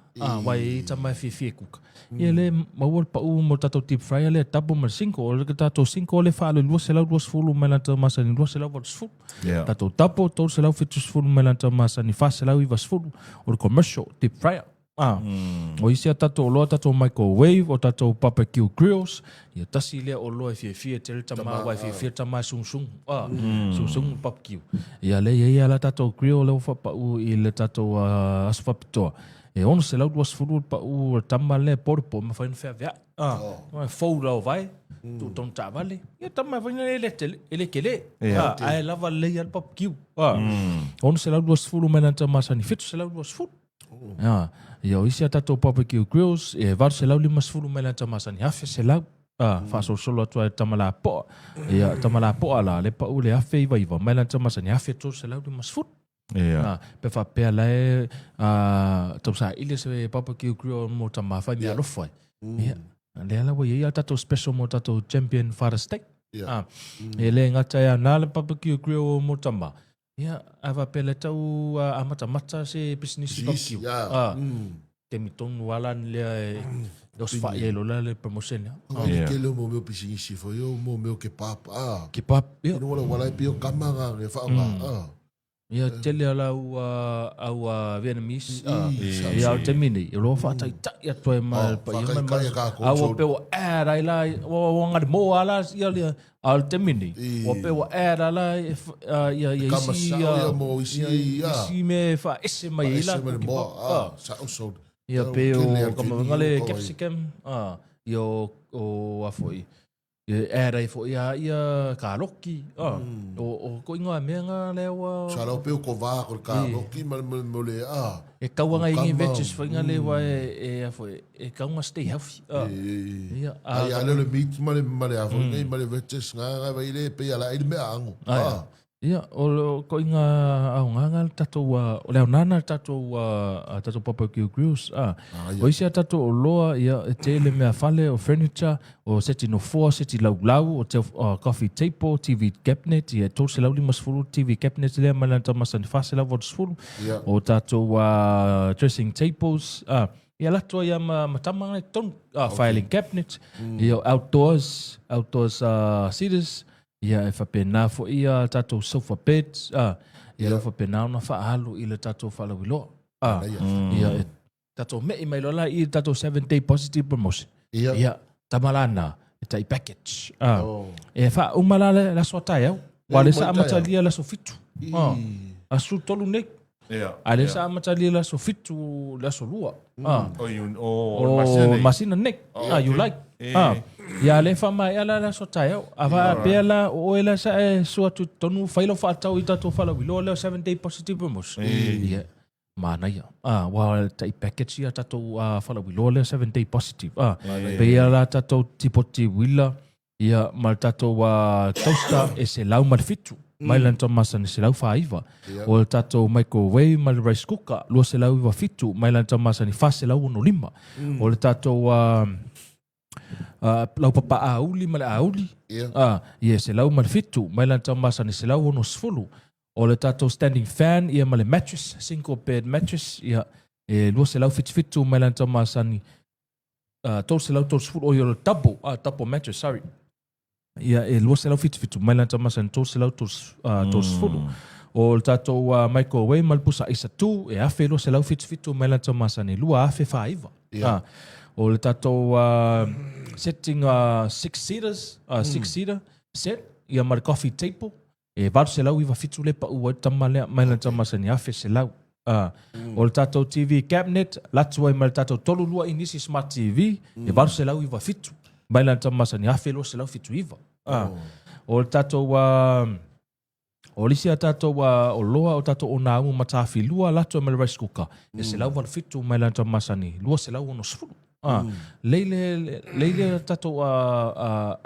wai tama fie kuka. Ele mawar pa mo tato deep fryer le tapo mar 5, o tato 5 le whaale lua se lau duas fulu melanta masani lua se lau vadus fulu. Tato tapo tau se lau fitus fulu melanta masani fa se lau I vas fulu, o commercial deep fryer. O isi tatou loa tatou microwave o tatou barbecue grills. Ia tasi lea o loa fie te tama wa fie tama sung. Sung barbecue. Ia le ia la tatou grill le fa pa u i le tatou asfapitoa. E ono se lau duas furu pa u tama le porpo ma fa fa via. Fou la vai. Tu ton tavale. Ia tama fa ele kele. Ai lava le ia barbecue. Ono se lau duas furu mena tama sani fitu se lau duas furu. Ia o isi a tatou barbecue grills, e varu se lau 5 mele tama sani hafe se lau. Whasolo atua e tamala poa. Ia tamala poa la, le pa u le hafe iwa mele tama sani hafe to se lau 5 pe fa pe la e tau sa ile se barbecue grill mo tama fa ni alofa. Ia le ala wa ia tatou special mo tatou champion fara steak. E le ngata ia na le barbecue grill mo tama. Ia ava pele tau amata se business barbecue. Te mitonu wala le dos fa ye lo le promotion. Ke le mo meu business fo yo mo meu ke papa. Ke pap. Ia no wala pio kamanga nge fa nga. Ia tele ala au Vietnamese. Ia te mini. Lo fa tai ia toi mal pa ia mal. Au pe o era ila o nga mo ala ia le al te mini. O pe o era la ia isi me fa ese mai ila. Ia pe o kama ngale capsicum. Ia o afoi. Era i fo ia ka loki o ko inga menga le wa sa lo pe ko va ko ka loki mo le e ka wanga ingi vetches fo inga le wa e fo e ka nga stay healthy ia ai le meat ma le afo nei ma le vetches nga va ile pe ala il me angu ia o ko inga au nga tatou o le nana tatou barbecue grills o isi tatou o loa ia te le mea fale o furniture o seti no four seti lau o te coffee table TV cabinet ia to se lau 5 TV cabinet le mana tama san fase lau vo o tatou dressing tables ia lato ia matama ton filing cabinet ia outdoors seaters. Ia e whapena fo ia tatou sofa beds. Ia whapena ona whaalu i le tatou whalawiloa. Ia e tatou mei mai lola i tatou 7-day positive promotion. Ia tamalana e tai package. E wha umalale la soatai au. Wale sa amatalia la so fitu. Asu tolu nek. Ale sa amatalia la so fitu la so lua. O masina nek. You like. Ia le fama ia la so tayo ava pela o ela sa so tu tonu failo fa tau ita to fala wilo le 7-day positive promotion ia mana ia wa tai package ia tato fala wilo le 7-day positive pe ia la tato tipoti wila ia mal tato toaster e se lau mal fitu mai lan tomasa ni se lau faiva o tato microwave mal rice cooker lo se lau va fitu mai lan tomasa ni fa se lau no lima o tato lau papa auli male auli ia se lau mal fitu mai lan tamasa ni se lau ono sfulu o le tatou standing fan ia male mattress single bed mattress ia e lua se lau fitu mai lan tamasa ni to se lau to sfulu o yo double mattress sorry ia e lua se lau fitu mai lan tamasa ni to se lau to sfulu o le tatou microwave mal pusa isa tu e afe lua se lau fitu mai lan tamasa ni lua afe faiva o le tatou setting 6-seater set ia mar coffee table e varu se lau iwa fitu le pa ua tamale mai lan tamasa ni afe se lau o le tatou TV cabinet latu ai mai le tatou tolu lua inisi smart TV e varu se lau iwa fitu mai lan tamasa ni afe lo se lau fitu iwa o le tatou o lisi a tatou o loa o tatou o nā umu matafi lua latu ai mai le rice cooker e se lau varu fitu mai lan tamasa ni lua se lau ono sfuru leile tatou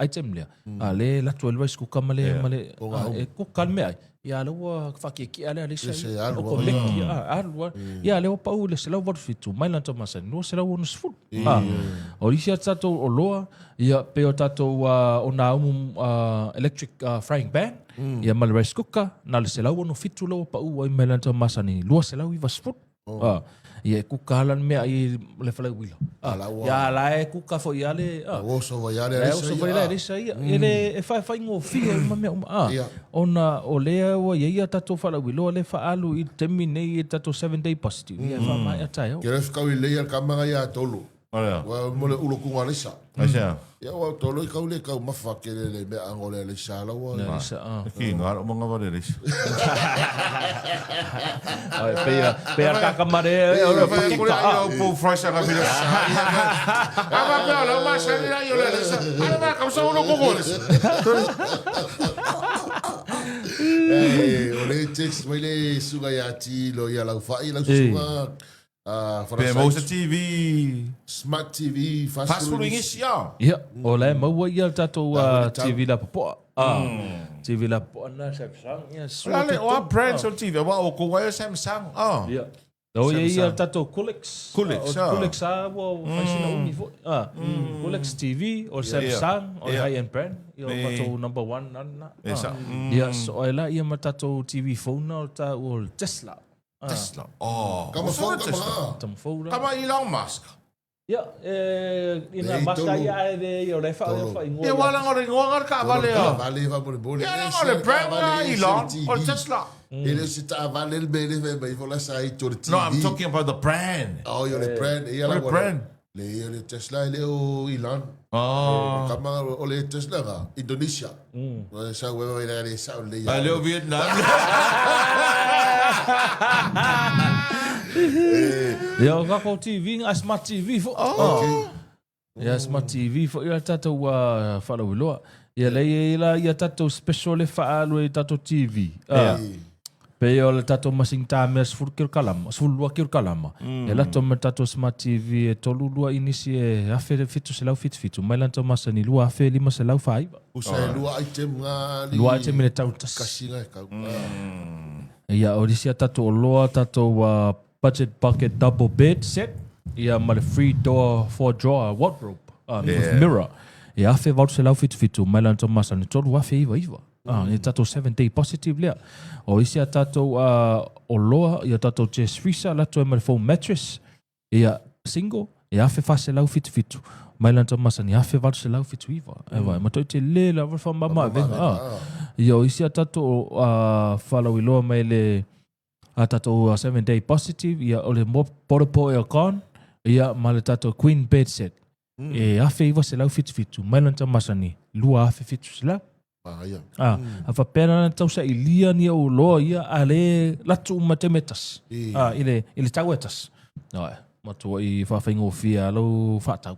item lea le latu el rice cooker male e cooker mea ia leua whakieki ale alisa o ko meki alua ia leua pau le se lau varu fitu mai lan tamasa ni lua se lau ono sfuru o lisi a tatou o loa ia pe o tatou o nā umu electric frying pan ia male rice cooker na le se lau ono fitu leua pau ai mai lan tamasa ni lua se lau iwa sfuru Ia kuka lan mea i le whalai wila. Ia la e kuka fo ia le... O so va ia le o so vai le risa ia. Ele e whai ngō fia ma mea Ona o lea ua ia tato whalai wilo le whaalu i temi nei i tato 7-day positive. Ia wha mai atai au. Ke refu kau i leia kamanga ia tolu. Wa mole ulo kunga lisa. Ia wa tolu i kau le kau mawha ke le mea angole le sala wa. Ki ngaro mga wale risa. Pea kakamare e ora whakika. Au po fraisa ka mira. Ama pea la masa ni la yo le risa. Ala ma kausa ulo kunga risa. O le text mai le suga ia ti lo ia lau whai lau suga. Pea mausa TV. Smart TV. Fast food ingisi ya. Ia, o le maua ia tato TV la popoa. TV la popoa na Samsung. Lale o brands on TV. Wa o ko wa Samsung. Ia. O ia tato Colex. Colex a wa faisina uni fo. Colex TV o Samsung o high-end brand. Ia tato number 1 nana. Ia, so ela ia matato TV phone o ta o Tesla. Tesla. Kama phone. Kama Elon Musk. Ia, ina masa ia e o le fa ingo. Ia wala ngore ngor ka vale. Vale va por bole. Ia ngore brand Elon or Tesla. Ele se ta vale el bele vai vola sai torti. No, I'm talking about the brand. Oh, you're the brand. Ia la brand. Le Tesla le o Elon. Kama o le Tesla ga Indonesia. Sa we vai le sa le. Ale o Vietnam. Ia kako TV, a smart TV fo. Ia smart TV fo ia tato wa whalawiloa. Ia ia tato special e whaalu e tato TV. Pe o le tato masing tāmea sfulua ki kalama. E lato me tato smart TV e tolu lua inisi e afe fitu se lau fitu. Mai lanto masa ni lua afe 5 se lau whaiva. Usa lua item nga li. Lua item ne tautas. Kasinga e kau. Ia orisia tato o loa tato budget bucket double bed set. Ia ma le free door 4 drawer wardrobe with mirror. Ia afe vau se lau fitu. Mai lanto masa ni tolu afe iwa. Ia tato 7-day positive lea. O isia tato o loa, ia tato chest freezer, lato e ma le foam mattress. Ia single, ia afe fa se lau fitu. Mai lanto masa ni afe vau se lau fitu iwa. Ewa, ma toi te le la fa mama venga. Ia o isia tato whalau iloa mai le tato 7-day positive. Ia o le poropo e o con. Ia ma le tato queen bed set. E afe iwa se lau fitu. Mai lanto masa ni lua afe fitu se lau. A whapena na tau sa ilia ni o loa ia a le latu matemetas. Ile tauetas. Matua i whawhaingo fia alo whatau.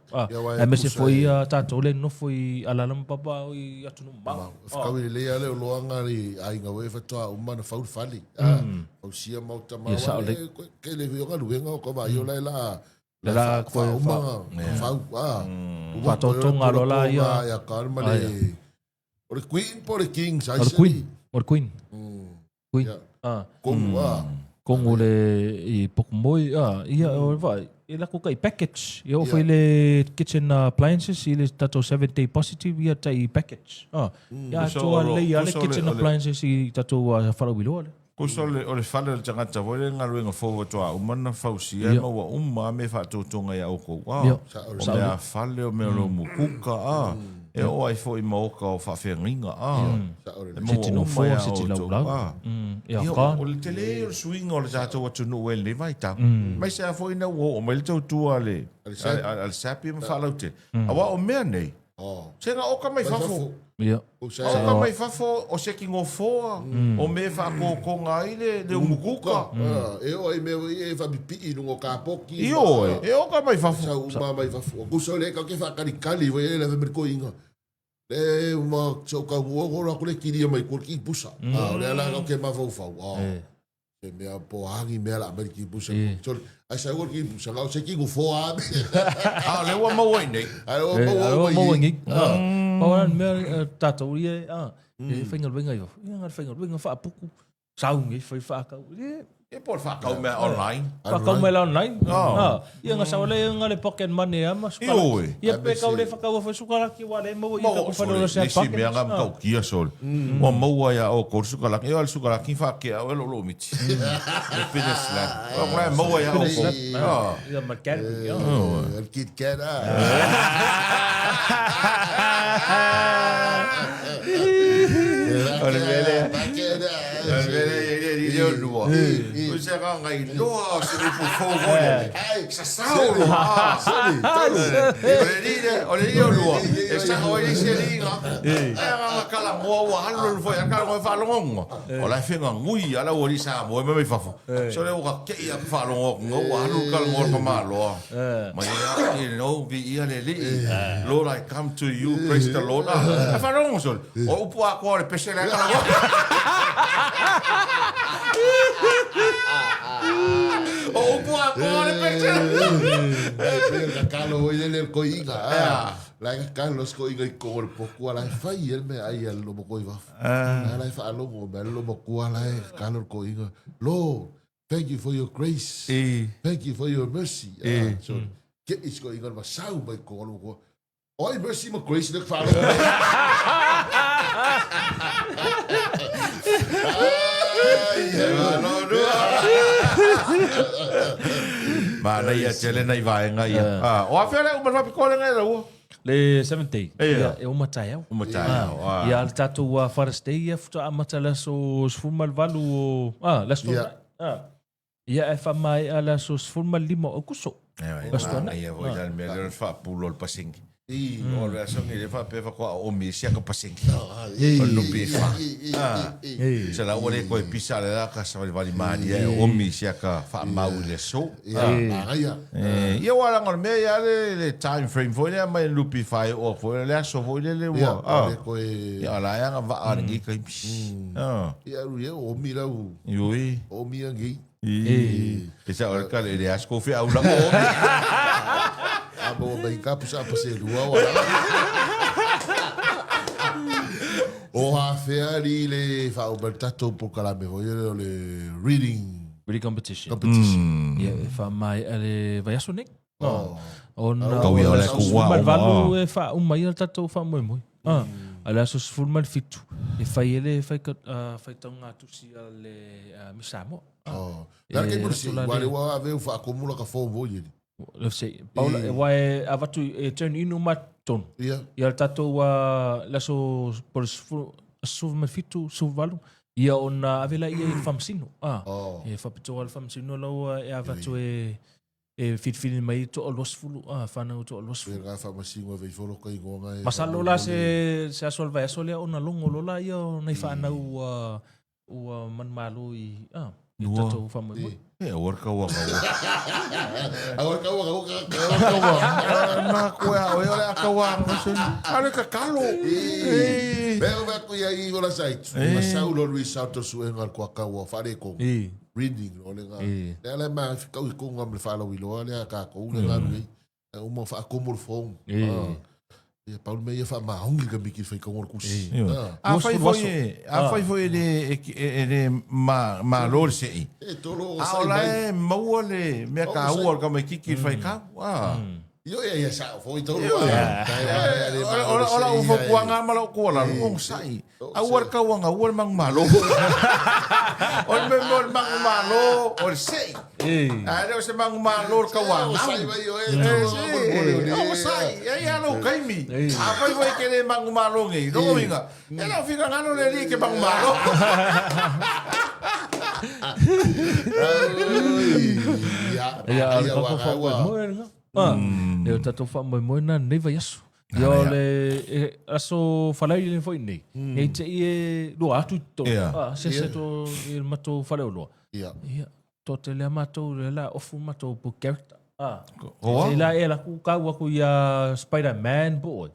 E mese foi tātou le nofo i alalam papa o i atunu mau. Whakawi lea leo loanga ri a inga we whatoa umana whaur whali. Au sia mauta mawa le ke le vionga luenga o koma i o lai la la koe umanga whau. Whatotonga lola ia. Ia karma le... O le queen po le king, sai se. O le queen. Queen. Kongu Kongu le i pokumoi. Ia o vai. I lako kai package. Ia o fai le kitchen appliances. I le tato 7-day positive. Ia tai package. Ia toa le ia le kitchen appliances i tato whalawiloa le. Kuso o le whale le tangata voi le ngaru inga fōwa toa umana whausi e maua umma me whatotonga ia oko. O mea whale o mea lo mukuka. E o ai fo i maoka o whawhianginga. Siti no fō, siti lau lau. O le tele o swing o le tātou atunu ue le vai tau. Mai se a fo ina uo o mai le tau tua le al sapi ma whalau te. Awa o mea nei. Se nga oka mai whafo. Oka mai whafo o seki ngō fōa. O me whako ko ngai le umukuka. E o ai mea e whapipi i nungo ka poki. I o e oka mai whafo. Sa uma mai whafo. Kuso le kau ke whakarikali vai e le whameriko inga. Le uma so ka ngora ko le kiria mai ko ki busa. Le ala kau ke mawhau. E mea po hangi mea la Ameriki busa. Ai sa ua ki busa ngau seki ngō fōa. Le ua mawai nei. Le ua mawai nei. Pawaran mea tātou ia. E whaingal wenga iwa. Ia ngar whaingal wenga whaapuku. Saungi whai whaakau. E por whakau mea online. Whakau mea online. Ia ngā sawa le ngā le pocket money ama. Ioi. Ia pe kau le whakau a whasukaraki wa le mau i ka kuwhanau se Nisi mea ngā mkau kia sol. Wa maua ia o kor sukaraki. Eo al sukaraki whakea o elo lo miti. E pina slat. O ngā maua ia o kor. Ia markari. Al Kit Kat. Ole vele. Ole vele. Io lua. Usa ngai loa se le fofo. Sa sao. Ole io lua. E sa o i se ringa. E nga kala mo wa halu fo ya kala mo fa longo. Ola finga ngui ala o sa mo me fafo. So le o ka ke ya fa longo ngo wa halu kala mo pa malo. Ma ya you know vi ia le li. Lord I come to you praise the Lord. Fa longo so. O pu a ko le pese la kala. O pua kore pese. Ka kalo i le koinga. La Carlos koinga I kore poku ala fai el me ai al lo mo koiva. Ala fa lo mo me lo mo ku ala Carlos koinga. Lord, thank you for your grace. Thank you for your mercy. So get is koinga ma sau mai ko lo. Oi mercy mo grace le fa. Mana ia tele nei vaenga ia. O afele o mafapi kole ngai rau. Le 70. E o matai au. O matai au. Ia al tatu a Forest Day ia futa a matala so sfumal valu. Let's go. Ia e fa mai ala so sfumal limo o kuso. Ia voi dal me le fa pulo el pasingi. O le songi le fa pe fa ko o mi sia ka pasingi. O no pe fa. Se la ole ko pisa le da ka sa vali mani o mi sia ka fa mau le so. Ia wala ngor me ia le time frame foi le mai lupi fai o foi le so foi le wa. Ia la ia va a ngi ka Ia ru o mi la u. Ioi. O mi ngi. Ke sa ora ka le asko fe au la o. Abo mai ka pusa pa se lua wala. O ha feari le fa o bertato po kala me voy le reading competition. Yeah, fa mai ale vai aso nek. On Kau ia ole ku wa. Valu e fa mai al tato fa moi. Ala so fulmal fitu. E fai ele fai tonga tu si ale misamo. Dar que por si wale wa ave fa acumula ka fo voye. Let's say Paula wai avatu e turn inu maton. Ia tato wa la so por fulmal fitu su valu. Ia ona avela ia famsino. E fa pito al famsino lo e avatu e fit mai to los fulu fa na to los fulu. Ga fa masingo ve folo kai gonga. Masalo la se asolva esole ona longo lola ia na fa na o man malu i tato fa mo. E orka wa. Agora ka Na ko ya o ole ka wa so. Ale ka kalo. Veo va ku ia I gola site. Ma saulo Luis Santos suenga ko ka wa fa de ko. Reading ole nga. Ela ma fica ko ngam le fala wilo ole ka ko nga ngi. O mo fa ko mo fon. E Paulo me ia fa ma hongi ka biki fa ko ngor kusi. Fai foi ele ma lor se. E tolo Ola mo le me ka u ka me kiki fai ka. Yo ia sa foi tolo. Ola o fo kuanga malo ko la ngong sai. Awar ka wanga wal mang malo. Ol me mol mang malo ol sei. Ada se mang malo ka wanga. Sai vai yo o sai. Ia no kaimi. Apa foi que le mang malo ngi. No vinga. Ela fica ngano le li que mang malo. Ia ko fa mo e tato fa mo na nei vai aso. Yo le aso falai le foi nei. E te e lo atu to. Se to il mato falai lo. Ia. To te le mato le la ofu mato po character. Se la e la ku ka wa ku ya Spider-Man boy.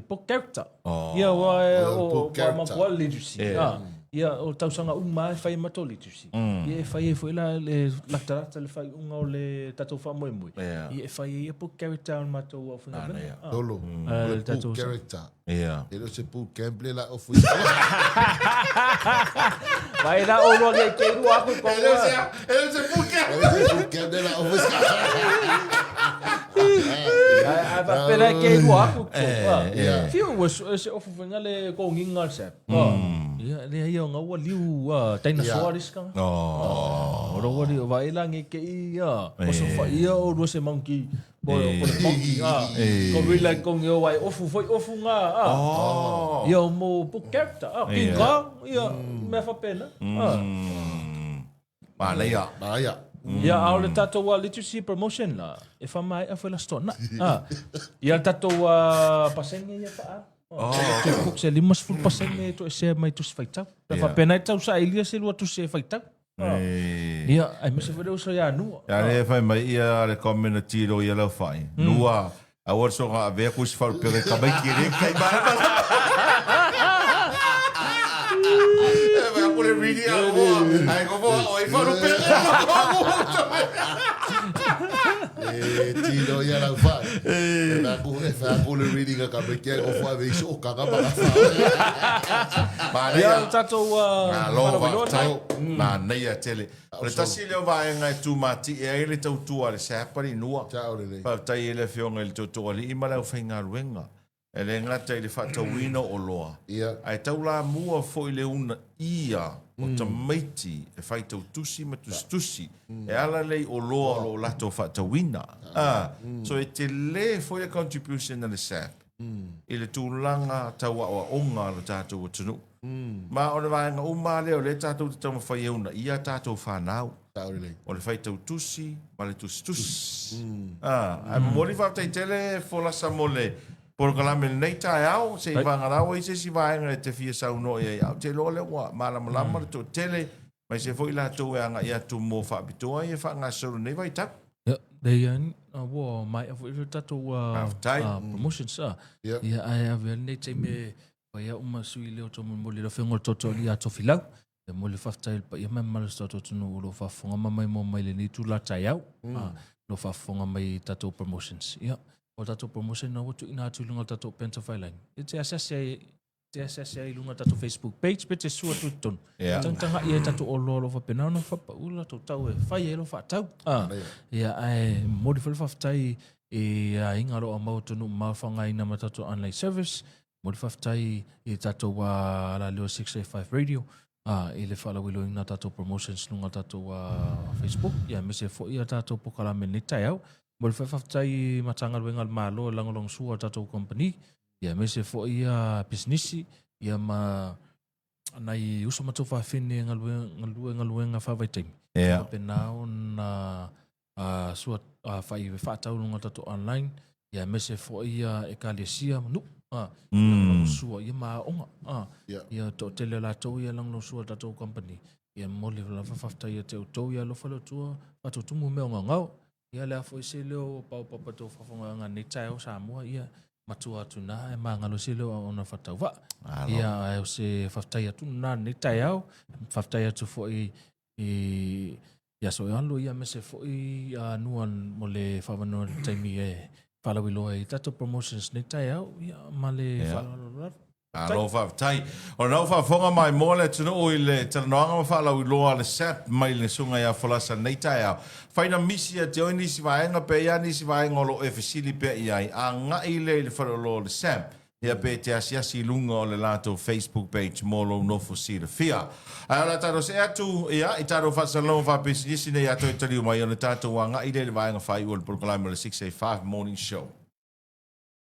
Po character. Ia wa o ma qual le du si. ia o tausanga uma e whai matoli tusi. Ia e whai e whaila le latarata le whai unga o le tatou wha moe moe. Ia e whai e ia po character on matou au whanga vena. Tolo. Pool character. Ia. E lo se pool gamble la o fui. Vai na o lo le keiru aku ko. Ele se pool gamble la o fui. A pera keiru aku ko. Fio was se ofu whanga le ko nginga se. Ia le ia nga wa liu taina soaris ka. Ora wa liu vai la nge ke ia. O so fa ia o ro se monkey. Bo monkey ko rila ko nge wai ofu foi ofu nga. Ia mo po character. Kinga ia me fa pena. Malaya. Ia au le tatou wa literacy promotion la. E fa mai a foi la stona. Ia tatou pasenge ia fa. Kuk se limas ful pasenge to se mai to faitau. Fa pena tau sa ilia se lua to se faitau. Ia ai me se vero so ya nu. Ya le fai mai ia le community ro ia le fai. Nua a or so ga ve kus fal pe ka mai kire kai ba. Vai por video. Ai go oi fal pe. Tino ia la fa. Na ku e fa ku le reading ka be ke o fa ve so ka ka ba fa. Ia tatou ma nei a tele. Le tasi leo vai ngai tu mati e ele tau tua le sapari nua. Ciao le. Pa tai ele fionga ele tau ali ima lau whainga ruenga. Ele ngata ele whatawina o loa. Ai tau la mua fo ile una ia o tamaiti e whai tau tusi ma tusi. E ala lei o loa lo lato whatawina. So e te le fo ile contribution na le sap. Ile tūlanga tau a onga le tātou o tunu. Ma o le vaenga uma leo le tātou te tau mawhai euna. Ia tātou whanau. O le whai tau tusi, ma le tusi. A mori whautai tele folasa mo le porokalame nei tae au. Se i whangarau i se si vaenga e te fia sau no e au. Te lo le ua malama le tō tele. Mai se fo i la tō e anga ia tū mō whaapitoa i e whangasoro nei vai tau. Deian wo mai of tatou promotions ia ai ave nei te me vai uma sui leo to mo le fengo toto ia to filau e mo le faftai pa ia me mal sto to no lo fa fonga mai mo mai le ni tu la taiau lo fa fonga mai tatou promotions ia o tatou promotion no tu ina tu lunga tatou penta failing it's assess ia lunga tatou Facebook page pe te sua tu ton tanga ia tatou o lo fa pena no fa pa ula to tau e fai e lo fa tau ia ai modify fa tai e inga ro mau tonu mau fanga ina matatou online service modify tai e tatou wa la leo 685 radio ele fala wilo ina tatou promotions lunga tatou Facebook ia me se fo ia tatou pokala me ni tai au modify fa tai matanga wengal malo langolong sua tatou company ia me se fo ia business ia ma nai uso matu fa fine ngaluenga fa vai time pena na sua fai fa tau lunga tatu online ia me se fo ia ekalesia nu sua ia ma onga ia to tele la to ia lang no sua tatu company ia mole la fa fa ia te to ia lo falo tua pa to tumu me onga ngau ia la fo se leo pa to fa fonga nga ni tai o Samoa ia matua tuna e mangalo silo ona fatau va ia o se fatai atu na ni tai au fatai atu fo i ia so alo ia me se fo i nuan mole favano taimi e fala wilo e tato promotions ni tai au ia male fala alo fatai o no fa fonga mai mole tunu o ile tanoanga ma fala wilo ale sap mai le sunga ia folasa ni tai au faina misia te oni si vaenga pe ia ni si vaenga lo e fesili pe ia anga ile le falo lo le sap ia pe te asiasi lunga o le lato Facebook page molo no fosile fia ala taro se atu ia i taro fa salon fa pesisi ne ato itali mai o le tato anga ile le vaenga fai o le proclaim le 685 morning show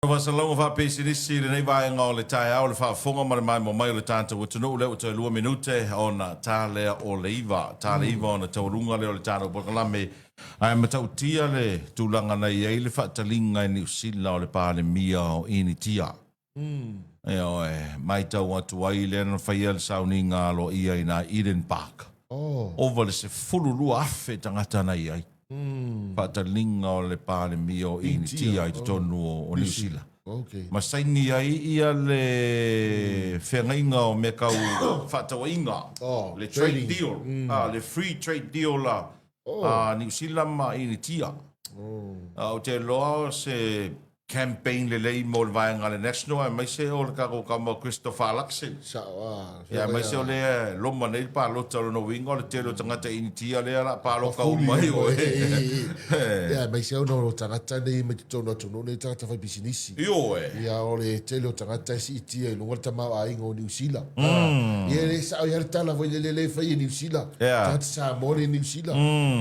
va salon fa pesisi le nei vaenga o le tai au le fa fonga mai mai o le tato o tunu le o te 2 minute ona tale o le iva ona taurunga le o le tato proclaim ai matau tia le tulanga nei e le fatalinga ni usila o le pale mia o ini tia mai tau atu ai le na whaia le sauninga lo ia ina Eden Park over le se fululu afe tangata nei ai fatalinga o le pale mia o ini tia i tonu o New Zealand Okay. Ma saini ai ia le whengainga o me kau whatawainga. Oh, Le trading. trade deal. Le free trade deal la. New Zealand ma ini tia. O te loa se campaign le lei mo le vaenga le national. Mai se o le kako kama Christopher Luxon. Ya mai se o le loma nei pa lota lo no winga le telo tangata ini tia le ala pa lo kau mai o ya mai se o no tangata nei me tono tono nei tangata fai business. Io ya o le telo tangata si tia i lunga tama ai ngo New Zealand. Ia le sa o ia tala voi le fai New Zealand. Tata sa mo le New Zealand.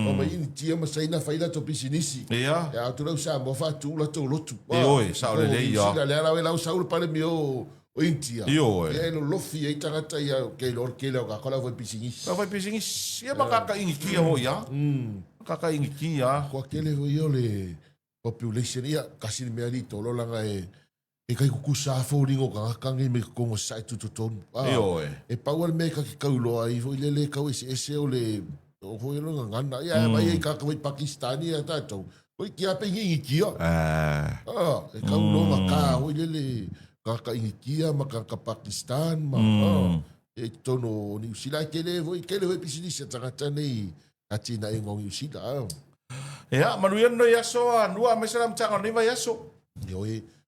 O mai ini tia ma sai na fai la to business. Ya tu lo sa mo fa tu la to lotu. Oi, sa o le lei ya. Le ala we la sa o pale mi o intia. Ia no lofi ai tangata ia ke lo ka kola voi business. Ka voi business. Ia makaka ingi kia ho ya. Kaka ingi kia. Ko kele ho yo le population ia kasi me ali to lo langa e kai ku sa fo ringo ka kangi me ko mo sai tu ton. E power me ka ka lo ai vo le ka we se o le o ho yo ngana ia mai ka ka Pakistani ia ta to. Oi kia pe ingi kia. E ka lo ma ka ho le ka ingi kia ma ka Pakistan ma. E tono New Zealand kele voi business tangata nei atina e ngong New Zealand. Ya, manuia no yaso nua me sala mtanga nei vai yaso. Yo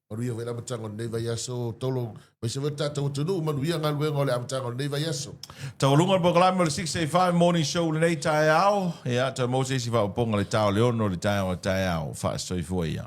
manuia vela mtanga nei vai yaso tolo me se veta to tunu manuia ngalwe ngole mtanga nei vai yaso. Taulunga programa le 685 morning show le nei tai ao. Ya, ta mo se si va ponga le tao leono le tai ao fa so i foi ya.